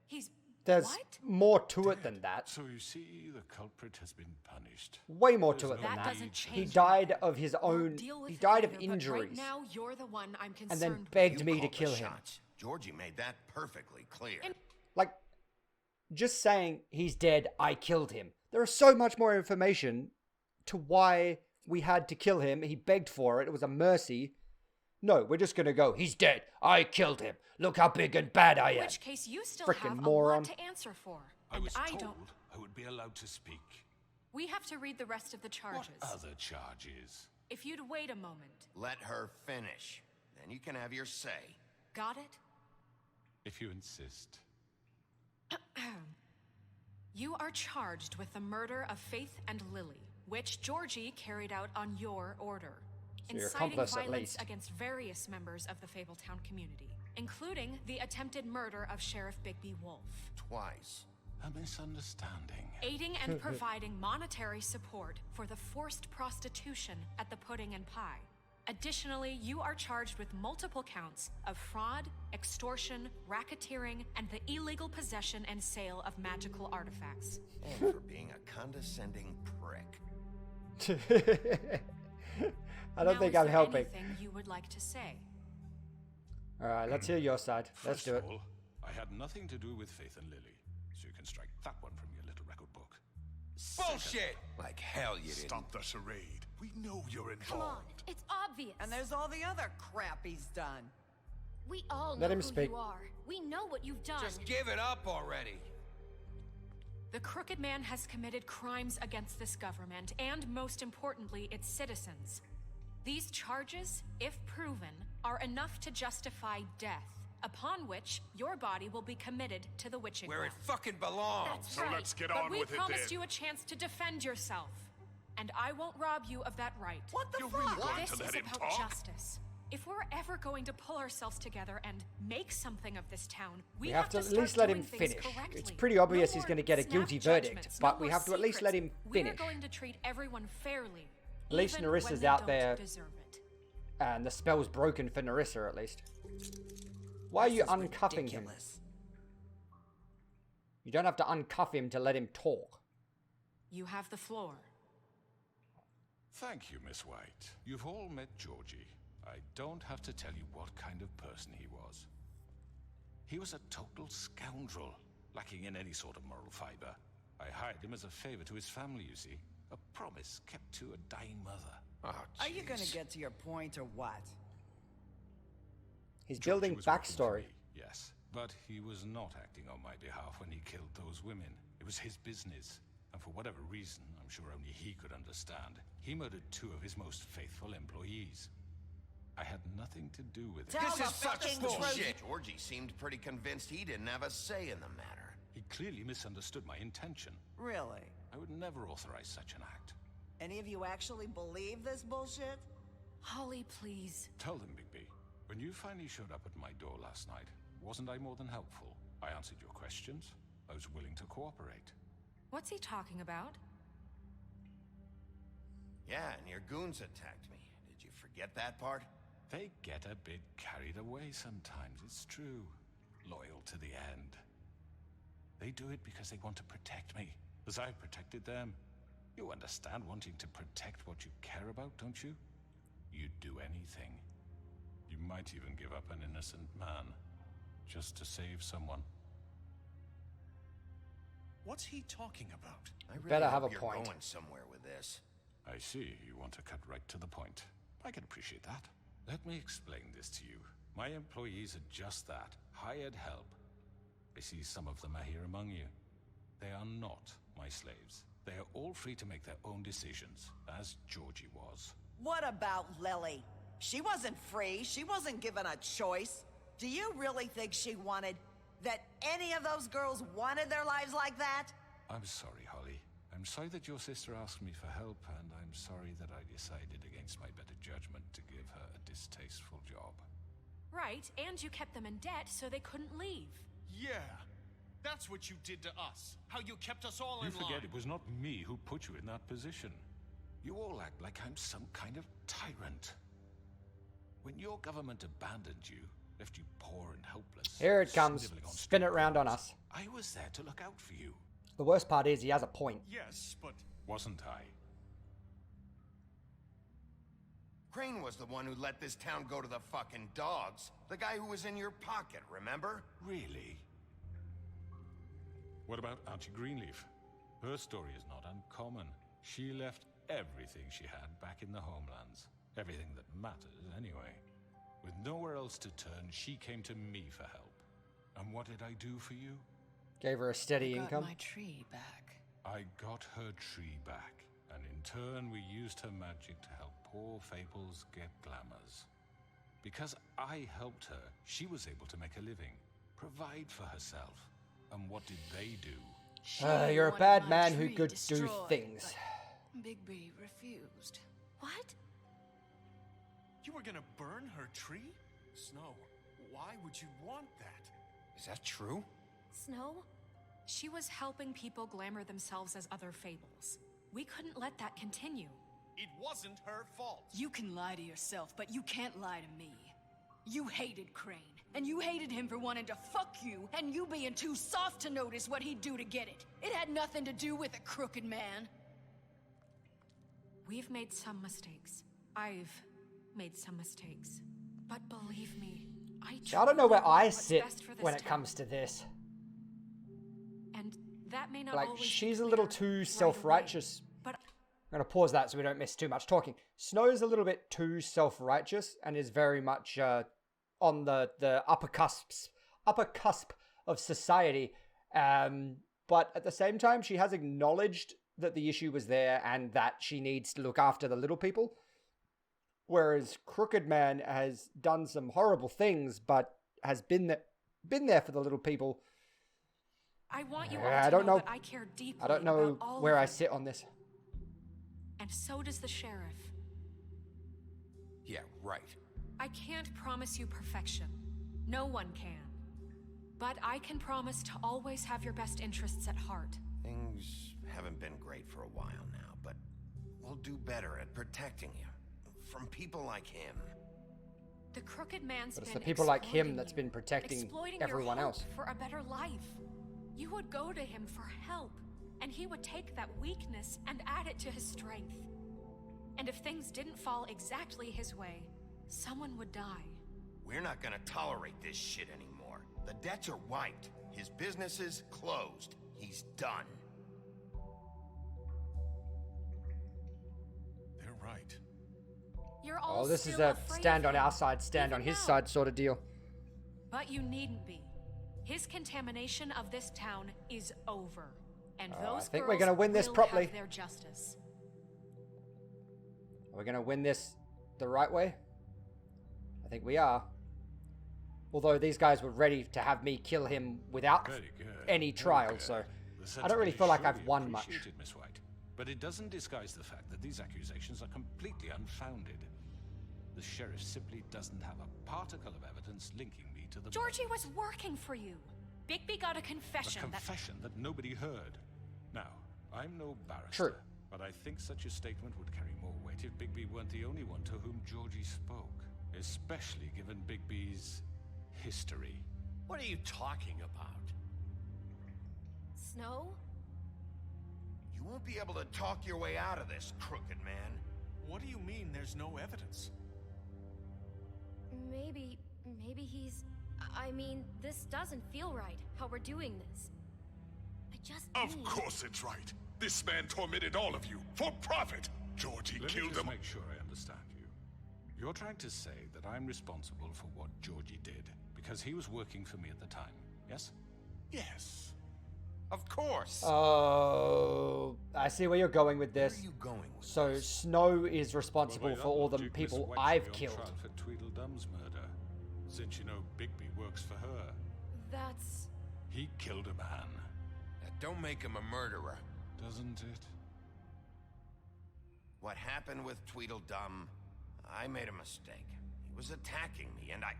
He's... There's What? more to it than that. So you see, the culprit has been punished. Way more to There's it no than That that. doesn't change He it. died of his We'll own. deal with He it died of later, but injuries. right now, you're the one I'm concerned And then with. begged You me to called the kill him. shots. Georgie made that perfectly clear. And- Like, just saying he's dead, I killed him. There is so much more information to why we had to kill him. He begged for it. It was a mercy. No, we're just gonna go, he's dead. I killed him. Look how big and bad I In am. which case, you still Frickin' have moron. a lot to answer for. I And was I told don't... I would be allowed to speak. We have to read the rest of the charges. What other charges? If you'd wait a moment. Let her finish. Then you can have your say. Got it? If you insist. You are charged with the murder of Faith and Lily, which Georgie carried out on your order. So you're Inciting accomplice at violence least. against various members of the Fabletown community, including the attempted murder of Sheriff Bigby Wolf. Twice. A misunderstanding. Aiding and providing monetary support for the forced prostitution at the Pudding and Pie. Additionally, you are charged with multiple counts of fraud, extortion, racketeering, and the illegal possession and sale of magical artifacts. And for being a condescending prick. I don't think I'm helping. Anything you would like to say? All right, let's hear your side. Let's do it. First of all, I had nothing to do with Faith and Lily, so you can strike that one from your little record book. Bullshit! Like hell you didn't. Stop the charade. We know you're involved. Come on, it's obvious. And there's all the other crap he's done. We all know Let him who speak. you are. We know what you've done. Just give it up already. The Crooked Man has committed crimes against this government and, most importantly, its citizens. These charges, if proven, are enough to justify death, upon which your body will be committed to the witching Where well. it fucking belongs. That's So right. let's get but on we with it promised then. you a chance to defend yourself, and I won't rob you of that right. What the You're fuck? really going This to let is him about talk? justice. If we're ever going to pull ourselves together and make something of this town, we have to at start least let doing him things finish. correctly. It's pretty obvious No he's more going to get a snap guilty verdict, judgments, but no we more have to at least let him secrets. finish. We're going to treat everyone fairly. At least even Nerissa's when they out don't there. deserve it. And the spell's broken for Nerissa, at least. Why are you This is uncuffing him? ridiculous. You don't have to uncuff him to let him talk. You have the floor. Thank you, Miss White. You've all met Georgie. I don't have to tell you what kind of person he was. He was a total scoundrel, lacking in any sort of moral fiber. I hired him as a favor to his family, you see. A promise kept to a dying mother. Oh, Are you gonna jeez. get to your point or what? He's Georgie building was working for backstory. me, yes, but he was not acting on my behalf when he killed those women. It was his business, and for whatever reason, I'm sure only he could understand, he murdered 2 of his most faithful employees. I had nothing to do with it. Tell This the is such fucking bullshit. Georgie seemed pretty convinced he didn't have a say in the matter. He clearly misunderstood my intention. Really? I would never authorize such an act. Any of you actually believe this bullshit? Holly, please. Tell them, Bigby, when you finally showed up at my door last night, wasn't I more than helpful? I answered your questions. I was willing to cooperate. What's he talking about? Yeah, and your goons attacked me. Did you forget that part? They get a bit carried away sometimes, it's true. Loyal to the end. They do it because they want to protect me, as I've protected them. You understand wanting to protect what you care about, don't you? You'd do anything. You might even give up an innocent man, just to save someone. What's he talking about? I really better hope have a you're point. going somewhere with this. I see, you want to cut right to the point. I can appreciate that. Let me explain this to you. My employees are just that, hired help. I see some of them are here among you. They are not my slaves. They are all free to make their own decisions, as Georgie was. What about Lily? She wasn't free. She wasn't given a choice. Do you really think she wanted... that any of those girls wanted their lives like that? I'm sorry, Holly. I'm sorry that your sister asked me for help, and I'm sorry that I decided against my better judgment to give her a distasteful job. Right, and you kept them in debt so they couldn't leave. Yeah. That's what you did to us. How you kept us all You in forget line. it was not me who put you in that position. You all act like I'm some kind of tyrant. When your government abandoned you, left you poor and helpless... Here it comes. sniveling on Spin it street round on corners, us. I was there to look out for you. The worst part is he has a point. Yes, but... Wasn't I? Crane was the one who let this town go to the fucking dogs. The guy who was in your pocket, remember? Really? What about Auntie Greenleaf? Her story is not uncommon. She left everything she had back in the homelands. Everything that matters, anyway. With nowhere else to turn, she came to me for help. And what did I do for you? Gave her a steady income. Got my tree back. I got her tree back, and in turn we used her magic to help poor Fables get glamours. Because I helped her, she was able to make a living, provide for herself. And what did they do? You're a bad man who could do things. Bigby refused. What? You were gonna burn her tree? Snow, why would you want that? Is that true? Snow? She was helping people glamour themselves as other Fables. We couldn't let that continue. It wasn't her fault. You can lie to yourself, but you can't lie to me. You hated Crane, and you hated him for wanting to fuck you, and you being too soft to notice what he'd do to get it. It had nothing to do with a crooked man. We've made some mistakes. I've made some mistakes. But believe me, I don't know where I what's sit best for this when it town. comes to this. And that may not Like, always she's be a little clear too right self-righteous. away, but I'm going to pause that so we don't miss too much talking. Snow's a little bit too self-righteous and is very much on the upper cusp of society. But at the same time, she has acknowledged that the issue was there and that she needs to look after the little people. Whereas Crooked Man has done some horrible things, but has been there for the little people. I want you all I to don't know. that I care deeply I don't know about all where of I you. sit on this. And so does the sheriff. Yeah, right. I can't promise you perfection. No one can. But I can promise to always have your best interests at heart. Things haven't been great for a while now, but we'll do better at protecting you. From people like him. The Crooked Man's But it's been the people like him exploiting that's you, been protecting exploiting everyone your hope else. for a better life. You would go to him for help, and he would take that weakness and add it to his strength. And if things didn't fall exactly his way, someone would die. We're not gonna tolerate this shit anymore. The debts are wiped. His business is closed. He's done. They're right. You're all Oh, this is still a afraid stand of on him, our side, stand on even his now. side sort of deal. But you needn't be. His contamination of this town is over. And those I think we're girls gonna win this will properly. have their justice. Are we going to win this the right way? I think we are. Although these guys were ready to have me kill him without Very good. any Very trial, good. so The I don't really sentiment feel like is I've surely won much. appreciated, Miss White. But it doesn't disguise the fact that these accusations are completely unfounded. The sheriff simply doesn't have a particle of evidence linking me to the Georgie murders. was working for you. Bigby got a confession. A confession that nobody heard. Now, I'm no barrister, True. but I think such a statement would carry more weight if Bigby weren't the only one to whom Georgie spoke, especially given Bigby's history. What are you talking about? Snow? You won't be able to talk your way out of this, Crooked Man. What do you mean there's no evidence? Maybe he's... I mean, this doesn't feel right, how we're doing this. I just Of need... course it's right. This man tormented all of you for profit. Georgie Let me killed just him. make sure I understand you. You're trying to say that I'm responsible for what Georgie did because he was working for me at the time, yes? Yes. Of course. Oh, I see where you're going with this. Where are you going with So this? Snow is responsible Well, by for that all the logic, people Miss White I've should be on killed. trial for Tweedledum's murder, since you know Bigby works for her. That's... He killed a man, Now, don't make him a murderer. doesn't it? What happened with Tweedledum, I made a mistake. He was attacking me, and I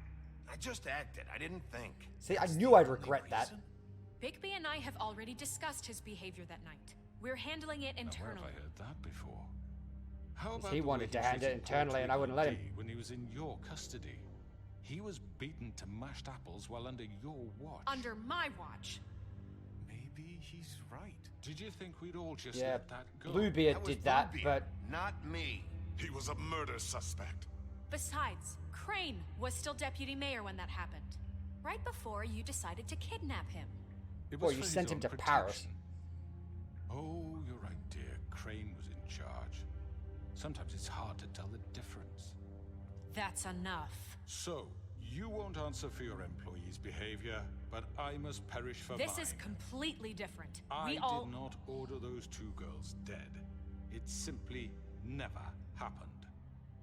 just acted. I didn't think. See, I knew I'd regret that. Bigby and I have already discussed his behavior that night. We're handling it Now, where internally. have I heard that before? How about He the way wanted to hand it treated poor internally and I wouldn't let him. Tweedledee when he was in your custody? He was beaten to mashed apples while under your watch. Under my watch. Maybe he's right. Did you think we'd all just Yeah, let that go? Bluebeard was did that, Bluebeard, but not me. He was a murder suspect. Besides, Crane was still deputy mayor when that happened. Right before you decided to kidnap him. It Well, was you for sent his him own to Paris. protection. Oh, you're right, dear. Crane was in charge. Sometimes it's hard to tell the difference. That's enough. So, you won't answer for your employees' behavior, but I must perish for This mine. is completely different. I We all... did not order those 2 girls dead. It simply never happened.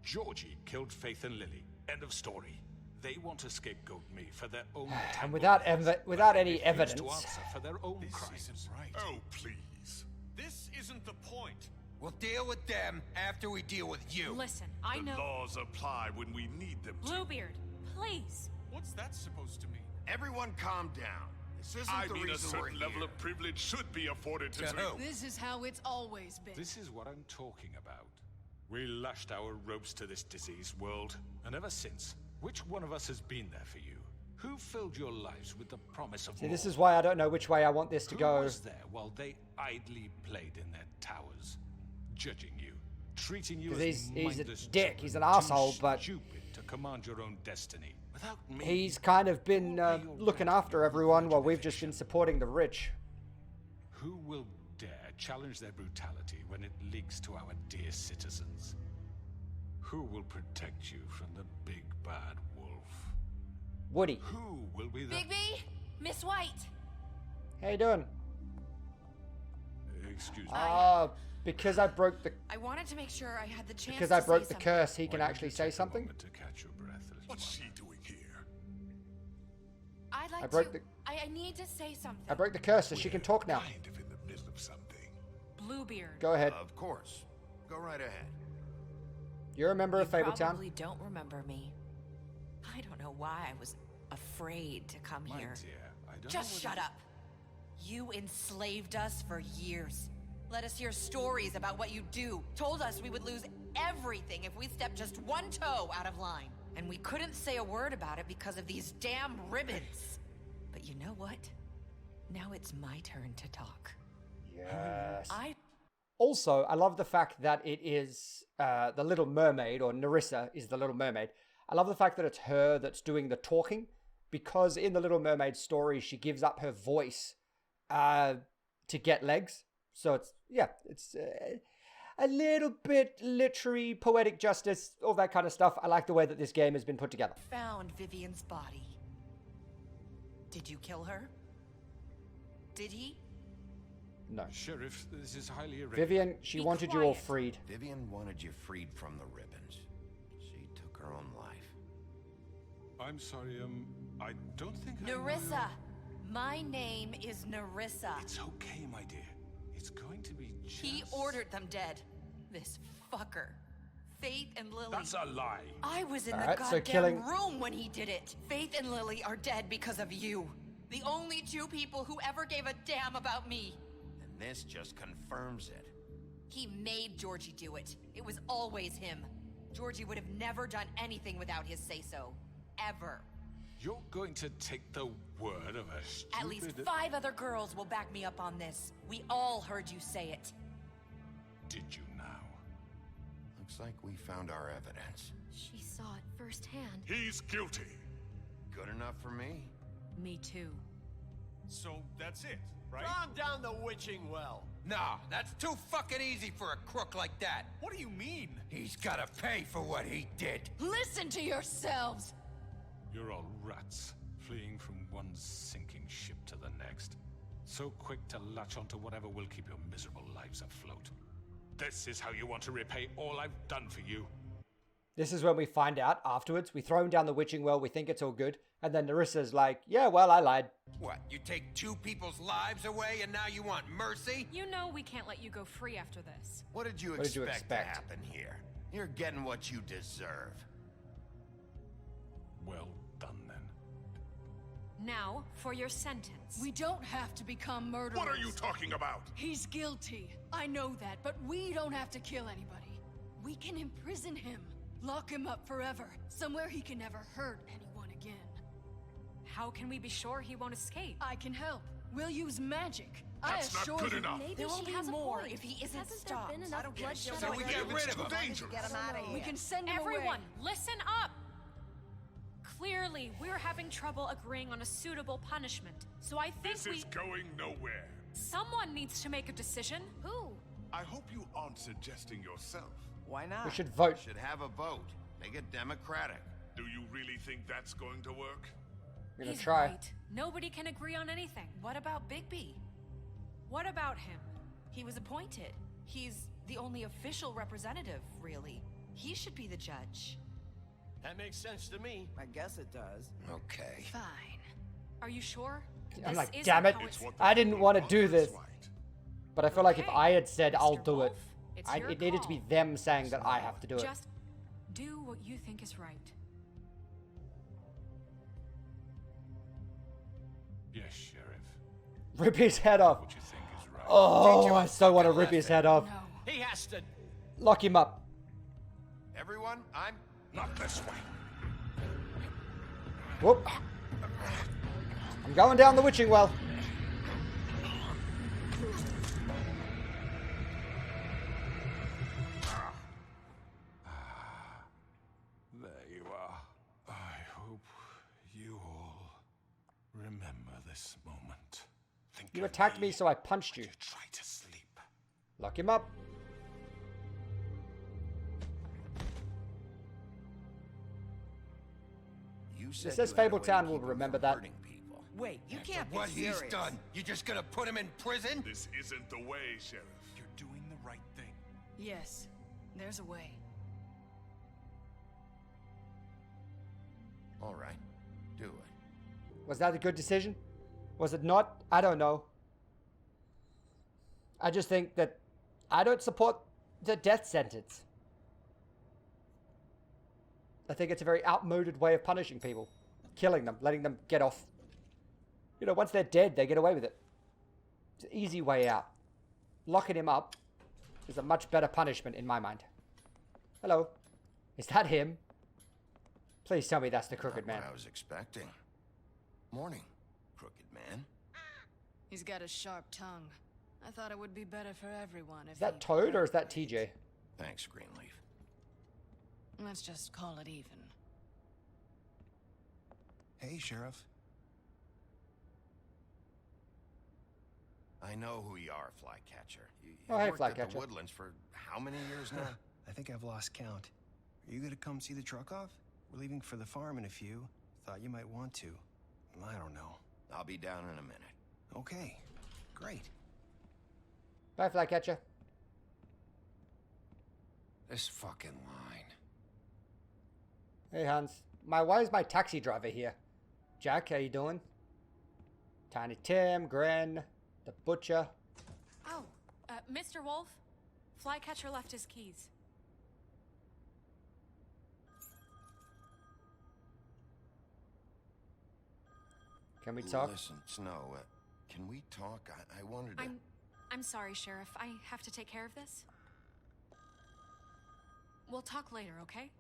Georgie killed Faith and Lily. End of story. They want to scapegoat me for their own And without any refuse evidence. to answer for their own crimes. Isn't right. Oh, please. This isn't the point. We'll deal with them after we deal with you. Listen, I The know... laws apply when we need them to. Bluebeard, please. What's that supposed to mean? Everyone calm down. This isn't I the mean, a reason we're certain level here. of privilege should be afforded to who? This is how it's always been. This is what I'm talking about. We lashed our ropes to this diseased world, and ever since, which one of us has been there for you? Who filled your lives with the promise of See, more? this is why I don't know which way I want this to Who go. was there while they idly played in their towers, judging you, treating you as Because he's a mindless dick, he's an children, arsehole, too but stupid to command your own destiny. Without me, he's kind of been looking after everyone while we've just been supporting the rich. who will dare challenge their brutality when it leaks to our dear citizens? Who will protect you from the big bad wolf? Woody. Who will be the... Bigby, Miss White. How you doing? Excuse me. Because I broke the... I wanted to make sure I had the chance Because to I broke say the something. curse, he can Why don't actually you say take a something? moment to catch your breath, little What's one? she doing here? I'd like I broke to... the- I need to say something. I broke the curse so she can talk now. Kind of in the middle of something. Bluebeard. Go ahead. Of course. Go right ahead. You're a member of You Fabletown? probably don't remember me. I don't know why I was afraid to come My here. dear, I don't Just know shut up. You enslaved us for years. Let us hear stories about what you do. Told us we would lose everything if we stepped just one toe out of line. And we couldn't say a word about it because of these damn ribbons. But you know what? Now it's my turn to talk. Yes. I Also, I love the fact that it is the Little Mermaid, or Narissa is the Little Mermaid. I love the fact that it's her that's doing the talking, because in the Little Mermaid story, she gives up her voice to get legs. So it's a little bit literary, poetic justice, all that kind of stuff. I like the way that this game has been put together. found Vivian's body. Did you kill her? Did he? No. Sheriff, this is highly irregular. Vivian, she Be wanted you all quiet. freed. Vivian wanted you freed from the ribbons. She took her own life. I'm sorry, I don't think I know Narissa. your- My name is Narissa. It's okay, my dear. It's going to be just... He ordered them dead. This fucker. Faith and Lily. That's a lie. I was in Alright, the so goddamn killing- room when he did it. Faith and Lily are dead because of you. The only 2 people who ever gave a damn about me. And this just confirms it. He made Georgie do it. It was always him. Georgie would have never done anything without his say-so. Ever. You're going to take the word of a stupid... At least 5 other girls will back me up on this. We all heard you say it. Did you now? Looks like we found our evidence. She saw it firsthand. He's guilty. Good enough for me? Me too. So that's it, right? Calm down the witching well. Nah, that's too fucking easy for a crook like that. What do you mean? He's gotta pay for what he did. Listen to yourselves! You're all rats, fleeing from one sinking ship to the next. So quick to latch onto whatever will keep your miserable lives afloat. This is how you want to repay all I've done for you. This is when we find out afterwards. We throw him down the witching well, we think it's all good. And then Narissa's like, yeah, well, I lied. What, you take 2 people's lives away and now you want mercy? You know we can't let you go free after this. What did you expect to happen here? You're getting what you deserve. Well done, then. Now, for your sentence. We don't have to become murderers. What are you talking about? He's guilty. I know that, but we don't have to kill anybody. We can imprison him. Lock him up forever. Somewhere he can never hurt anyone again. How can we be sure he won't escape? I can help. We'll use magic. That's I not assure good you. enough. Maybe There will she be has a more point. if he isn't Hasn't stopped. there been enough bloodshed So we already? get rid of him. Dangerous. Get him out of here. We can send him Everyone, away. listen up! Clearly, we're having trouble agreeing on a suitable punishment. So I think This is going nowhere. someone needs to make a decision. Who? I hope you aren't suggesting yourself. Why not? We should vote. Should have a vote. Make it democratic. Do you really think that's going to work? We're gonna He's try. right. Nobody can agree on anything. What about Bigby? What about him? He was appointed. He's the only official representative, really. He should be the judge. That makes sense to me. I guess it does. Okay. Fine. Are you sure? I'm This like, isn't damn it. how it's- I didn't want to do this. But I feel like if Okay, I had said I'll Mr. do it, Wolf, it's your it needed to be call. them saying that I have to do it. Just do what you think is right. Yes, Sheriff. Rip his head off. What you think is right. Oh, I so want to rip his head off. He has to. Lock him up. Everyone, I'm Not this way. Whoop. I'm going down the witching well. There you are. I hope you all remember this moment. Think You of attacked me, so I punched you. Try to sleep. Lock him up. You It said says you had a way to Fabletown keep will him remember from that. hurting people. Wait, you can't be What serious. he's done? You just gonna put him in prison? This isn't the way, Sheriff. You're doing the right thing. Yes, there's a way. All right, do it. Was that a good decision? Was it not? I don't know. I just think that I don't support the death sentence. I think it's a very outmoded way of punishing people. Killing them, letting them get off. You know, once they're dead, they get away with it. It's an easy way out. Locking him up is a much better punishment in my mind. Hello. Is that him? Please tell me that's the Crooked Not Man. what I was expecting. Morning, Crooked Man. He's got a sharp tongue. I thought it would be better for everyone if Is that he- Toad or is that TJ? Thanks, Greenleaf. Let's just call it even. Hey, Sheriff. I know who you are, Flycatcher. You Oh, hey, worked at Flycatcher. the Woodlands for how many years now? I think I've lost count. Are you gonna come see the truck off? We're leaving for the farm in a few. Thought you might want to. I don't know. I'll be down in a minute. Okay, great. Bye, Flycatcher. This fucking line. Hey, Hans. Why is my taxi driver here? Jack, how you doing? Tiny Tim, Gren, the Butcher. Oh, Mr. Wolf, Flycatcher left his keys. Can we talk? Listen, Snow, can we talk? I wanted to... I'm sorry, Sheriff. I have to take care of this. We'll talk later, okay?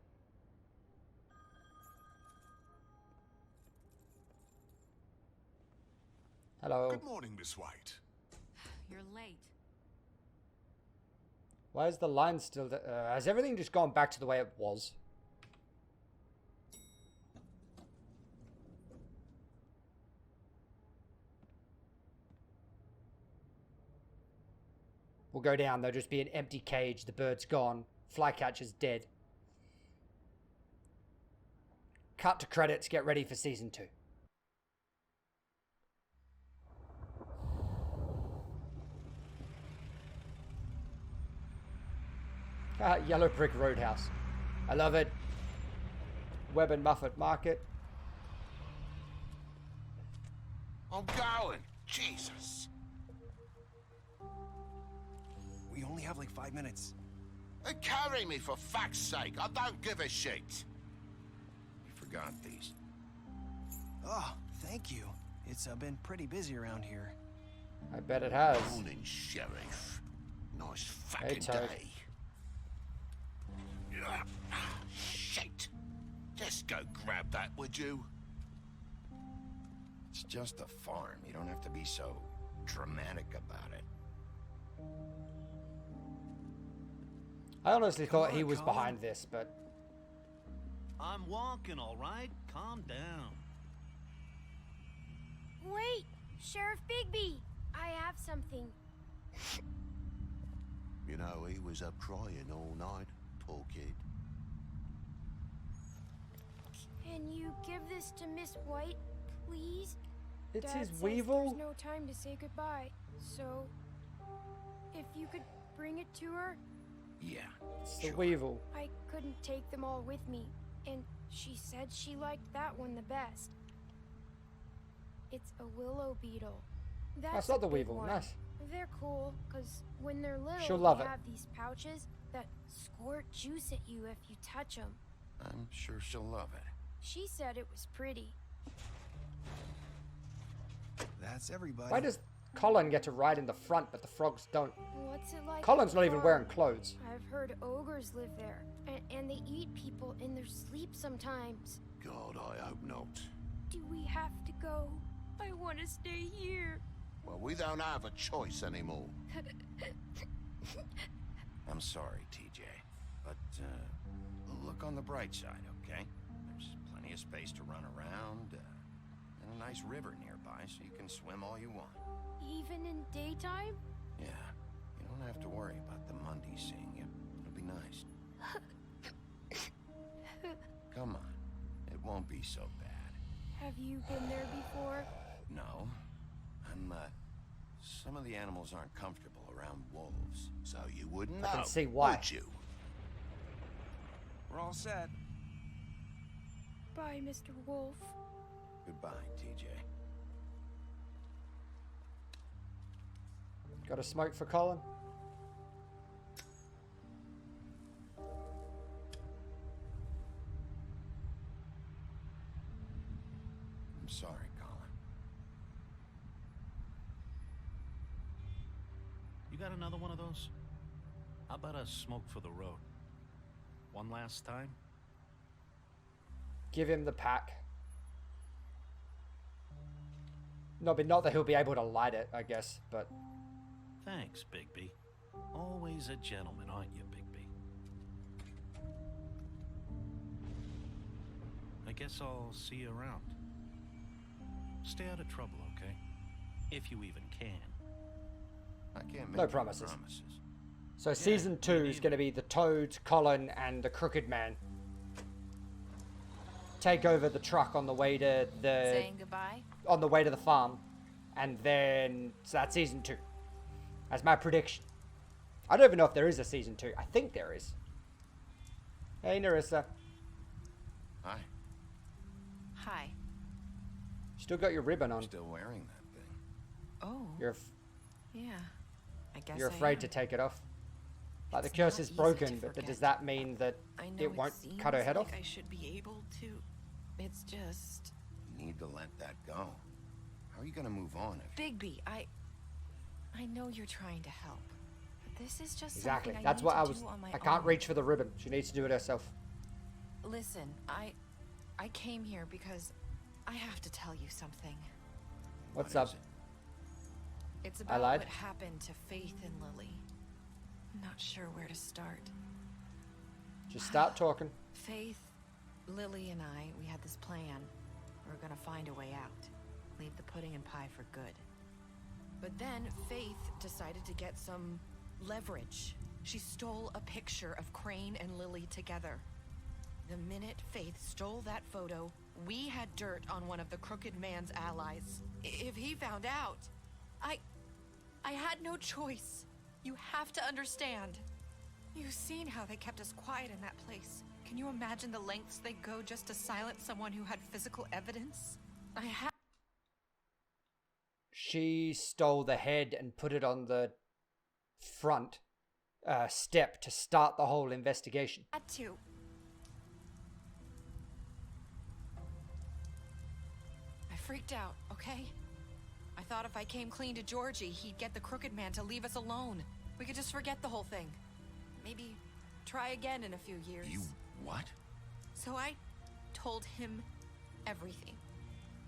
Hello. Good morning, Miss White. You're late. Why is the line still... has everything just gone back to the way it was? We'll go down. There'll just be an empty cage. The bird's gone. Flycatcher's dead. Cut to credits. Get ready for season 2. Yellow Brick Roadhouse. I love it. Webb and Muffet Market. I'm going. Jesus. We only have like 5 minutes. Carry me, for fuck's sake. I don't give a shit. You forgot these. Oh, thank you. It's been pretty busy around here. I bet it has. Morning, Sheriff. Nice Hey, fucking Toad. day. Shit. Just go grab that, would you? It's just a farm. You don't have to be so dramatic about it. I honestly thought on, he was Colin. behind this, but I'm walking, all right? Calm down. Wait! Sheriff Bigby! I have something. You know, he was up crying all night, poor kid. Can you give this to Miss White, please? It's Dad his says weevil? There's no time to say goodbye, so if you could bring it to her. Yeah. It's the weevil. I couldn't take them all with me, and she said she liked that one the best. It's a willow beetle. That's not a the big weevil. one. Nice. They're cool, because when they're little, She'll love they it. have these pouches that squirt juice at you if you touch them. I'm sure she'll love it. She said it was pretty. That's everybody. Why does Colin get to ride in the front, but the frogs don't? What's it like? Colin's at not the even farm? wearing clothes. I've heard ogres live there, and they eat people in their sleep sometimes. God, I hope not. Do we have to go? I want to stay here. Well, we don't have a choice anymore. I'm sorry, TJ. But, look on the bright side, okay? There's plenty of space to run around, and a nice river nearby, so you can swim all you want. Even in daytime? Yeah, you don't have to worry about the Mundies seeing you. It'll be nice. Come on. It won't be so bad. Have you been there before? No. Some of the animals aren't comfortable around wolves. So you wouldn't I know, can see why. would you? We're all set. Bye, Mr. Wolf. Goodbye, TJ. Got a smoke for Colin? I'm sorry, Colin. You got another one of those? How about a smoke for the road? One last time? Give him the pack. No, but not that he'll be able to light it, I guess, but... Thanks, Bigby. Always a gentleman, aren't you, Bigby? I guess I'll see you around. Stay out of trouble, okay? If you even can. I can't make No any promises. promises. So season 2 is going to be the Toad, Colin, and the Crooked Man. Take over the truck on the way to the... Saying goodbye? On the way to the farm. And then... So that's season 2. That's my prediction. I don't even know if there is a season 2. I think there is. Hey, Narissa. Hi. Hi. Still got your ribbon on. Still wearing that thing. Oh. Yeah. I guess You're I afraid am. to take it off. Like the It's curse not is easy broken, to but forget. does that mean that I know it won't seems cut her head like off? I should be able to. It's just You need to let that go. How are you gonna move on if... Bigby. I know you're trying to help, but this is just Exactly. something That's I need what to I was. do on my I can't own. reach for the ribbon. She needs to do it herself. Listen, I came here because I have to tell you something. What's What up? is it? It's I about lied? what happened to Faith and Lily. I'm not sure where to start. Just start talking. Faith, Lily, and I, we had this plan. We were gonna find a way out. Leave the pudding and pie for good. But then Faith decided to get some leverage. She stole a picture of Crane and Lily together. The minute Faith stole that photo, we had dirt on one of the Crooked Man's allies. If he found out, I had no choice. You have to understand. You've seen how they kept us quiet in that place. Can you imagine the lengths they go just to silence someone who had physical evidence? She stole the head and put it on the front step to start the whole investigation. Had to. I freaked out, okay? I thought if I came clean to Georgie, he'd get the Crooked Man to leave us alone. We could just forget the whole thing. Maybe try again in a few years. You... what? So I told him everything.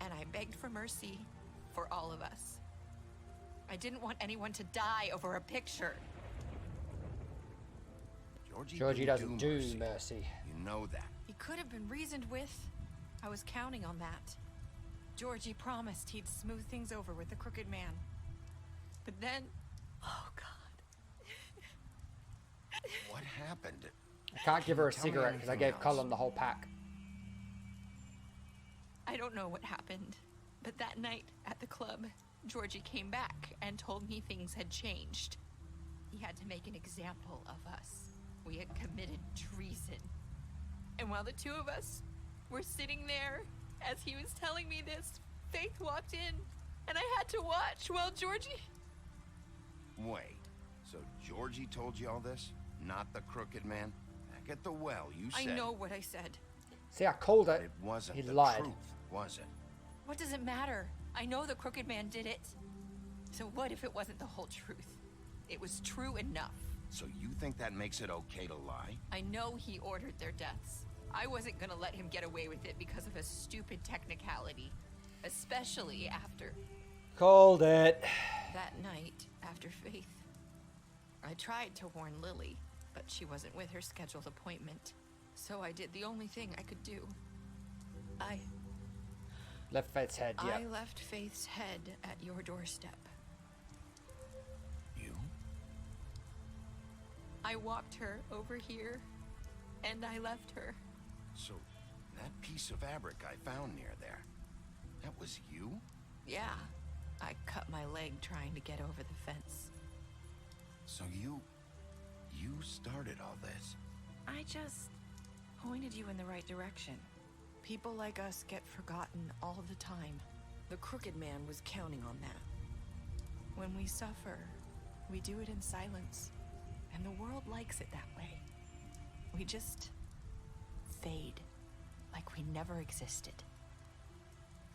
And I begged for mercy for all of us. I didn't want anyone to die over a picture. Georgie didn't doesn't do mercy. You know that. He could have been reasoned with. I was counting on that. Georgie promised he'd smooth things over with the Crooked Man. But then... Oh, God. What happened? I can't give her a Tell me cigarette because I anything gave else. Colin the whole pack. I don't know what happened. But that night at the club, Georgie came back and told me things had changed. He had to make an example of us. We had committed treason. And while the two of us were sitting there, as he was telling me this, Faith walked in, and I had to watch while Georgie... Wait, so Georgie told you all this? Not the crooked man? Back at the well, you said... I know what I said. See, I called it. It wasn't He the lied. truth, was it? What does it matter? I know the crooked man did it. So what if it wasn't the whole truth? It was true enough. So you think that makes it okay to lie? I know he ordered their deaths. I wasn't gonna let him get away with it because of a stupid technicality. Especially after... Called it. That night, after Faith. I tried to warn Lily, but she wasn't with her scheduled appointment. So I did the only thing I could do. I Left Faith's head, yeah. I left Faith's head at your doorstep. You? I walked her over here, and I left her. So, that piece of fabric I found near there, that was you? Yeah, I cut my leg trying to get over the fence. So you started all this? I just pointed you in the right direction. People like us get forgotten all the time. The crooked man was counting on that. When we suffer, we do it in silence, and the world likes it that way. We just fade, like we never existed.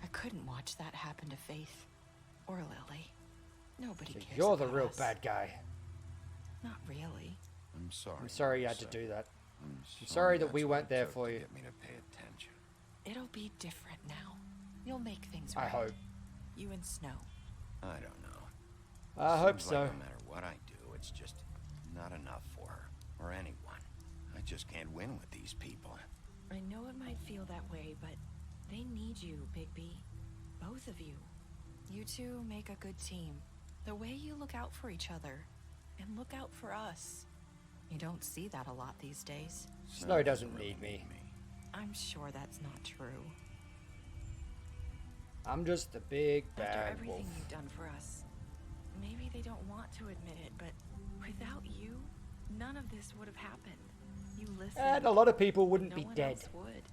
I couldn't watch that happen to Faith or Lily. Nobody So cares you're the about real us. bad guy. Not really. I'm sorry. I'm sorry you had to do that. I'm sorry that we weren't there for you. Get me to pay attention. It'll be different now. You'll make things I right. hope. You and Snow. I don't know. I hope Seems so. like no matter what I do, it's just not enough for her or anyone. I just can't win with these people. I know it might feel that way, but they need you, Bigby. Both of you. You two make a good team. The way you look out for each other and look out for us. You don't see that a lot these days. Snow doesn't need me. I'm sure that's not true. I'm just the big After bad everything wolf. you've done for us, maybe they don't want to admit it, but without you, none of this would have happened. You listened. And a lot of people wouldn't No be one dead. else would.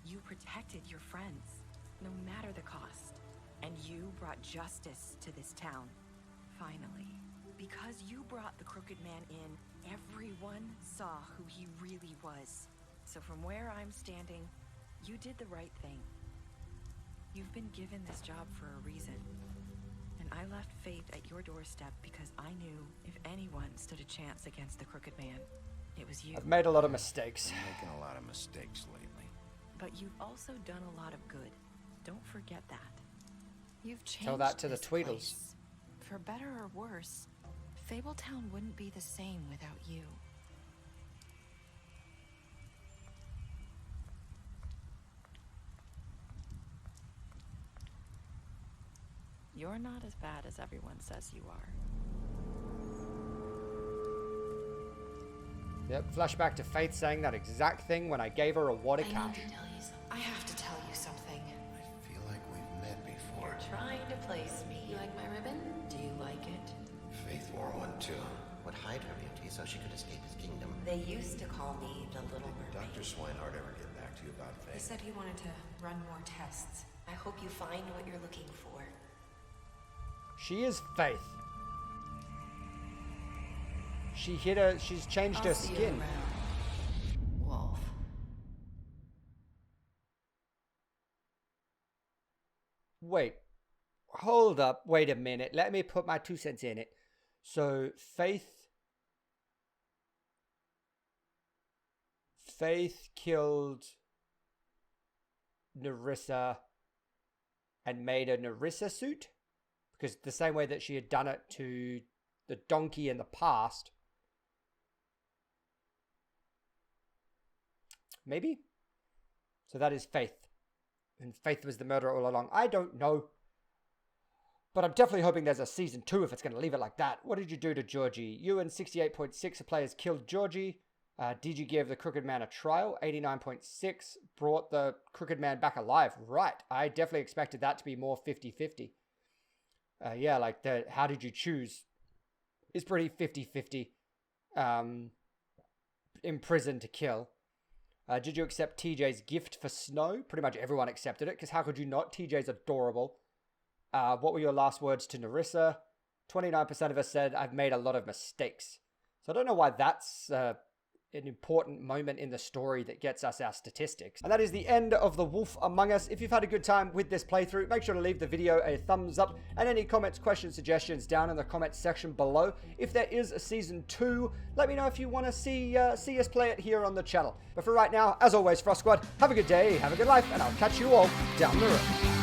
You protected your friends, no matter the cost. And you brought justice to this town. Finally. Because you brought the crooked man in, everyone saw who he really was. So from where I'm standing, you did the right thing. You've been given this job for a reason. And I left Faith at your doorstep because I knew if anyone stood a chance against the crooked man, it was you. I've made a lot of mistakes. I'm making a lot of mistakes lately. But you've also done a lot of good. Don't forget that. You've changed Tell that to the this Tweedles. place. For better or worse, Fabletown wouldn't be the same without you. You're not as bad as everyone says you are. Yep, flashback to Faith saying that exact thing when I gave her a wad of cash. I have to tell you something. I feel like we've met before. Trying to place me. You like my ribbon? Do you like it? Faith wore one too. Would hide her beauty so she could escape his kingdom. They used to call me the Little Mermaid. Dr. Swinehart ever get back to you about He Faith? said he wanted to run more tests. I hope you find what you're looking for. She is Faith. She hit her. She's changed her skin. Wolf. Wait. Hold up. Wait a minute. Let me put my 2 cents in it. So, Faith killed Nerissa and made a Nerissa suit? Because the same way that she had done it to the donkey in the past. Maybe? So that is Faith. And Faith was the murderer all along. I don't know. But I'm definitely hoping there's a season 2 if it's going to leave it like that. What did you do to Georgie? You and 68.6 players killed Georgie. Did you give the Crooked Man a trial? 89.6. Brought the Crooked Man back alive. Right. I definitely expected that to be more 50-50. Yeah, like the how did you choose is pretty 50-50. Imprison to kill. Did you accept TJ's gift for Snow? Pretty much everyone accepted it, because how could you not? TJ's adorable. What were your last words to Narissa? 29% of us said, I've made a lot of mistakes. So I don't know why that's an important moment in the story that gets us our statistics. And that is the end of The Wolf Among Us. If you've had a good time with this playthrough, make sure to leave the video a thumbs up and any comments, questions, suggestions down in the comments section below. If there is a season 2, let me know if you want to see us play it here on the channel. But for right now, as always, Frost Squad, have a good day, have a good life, and I'll catch you all down the road.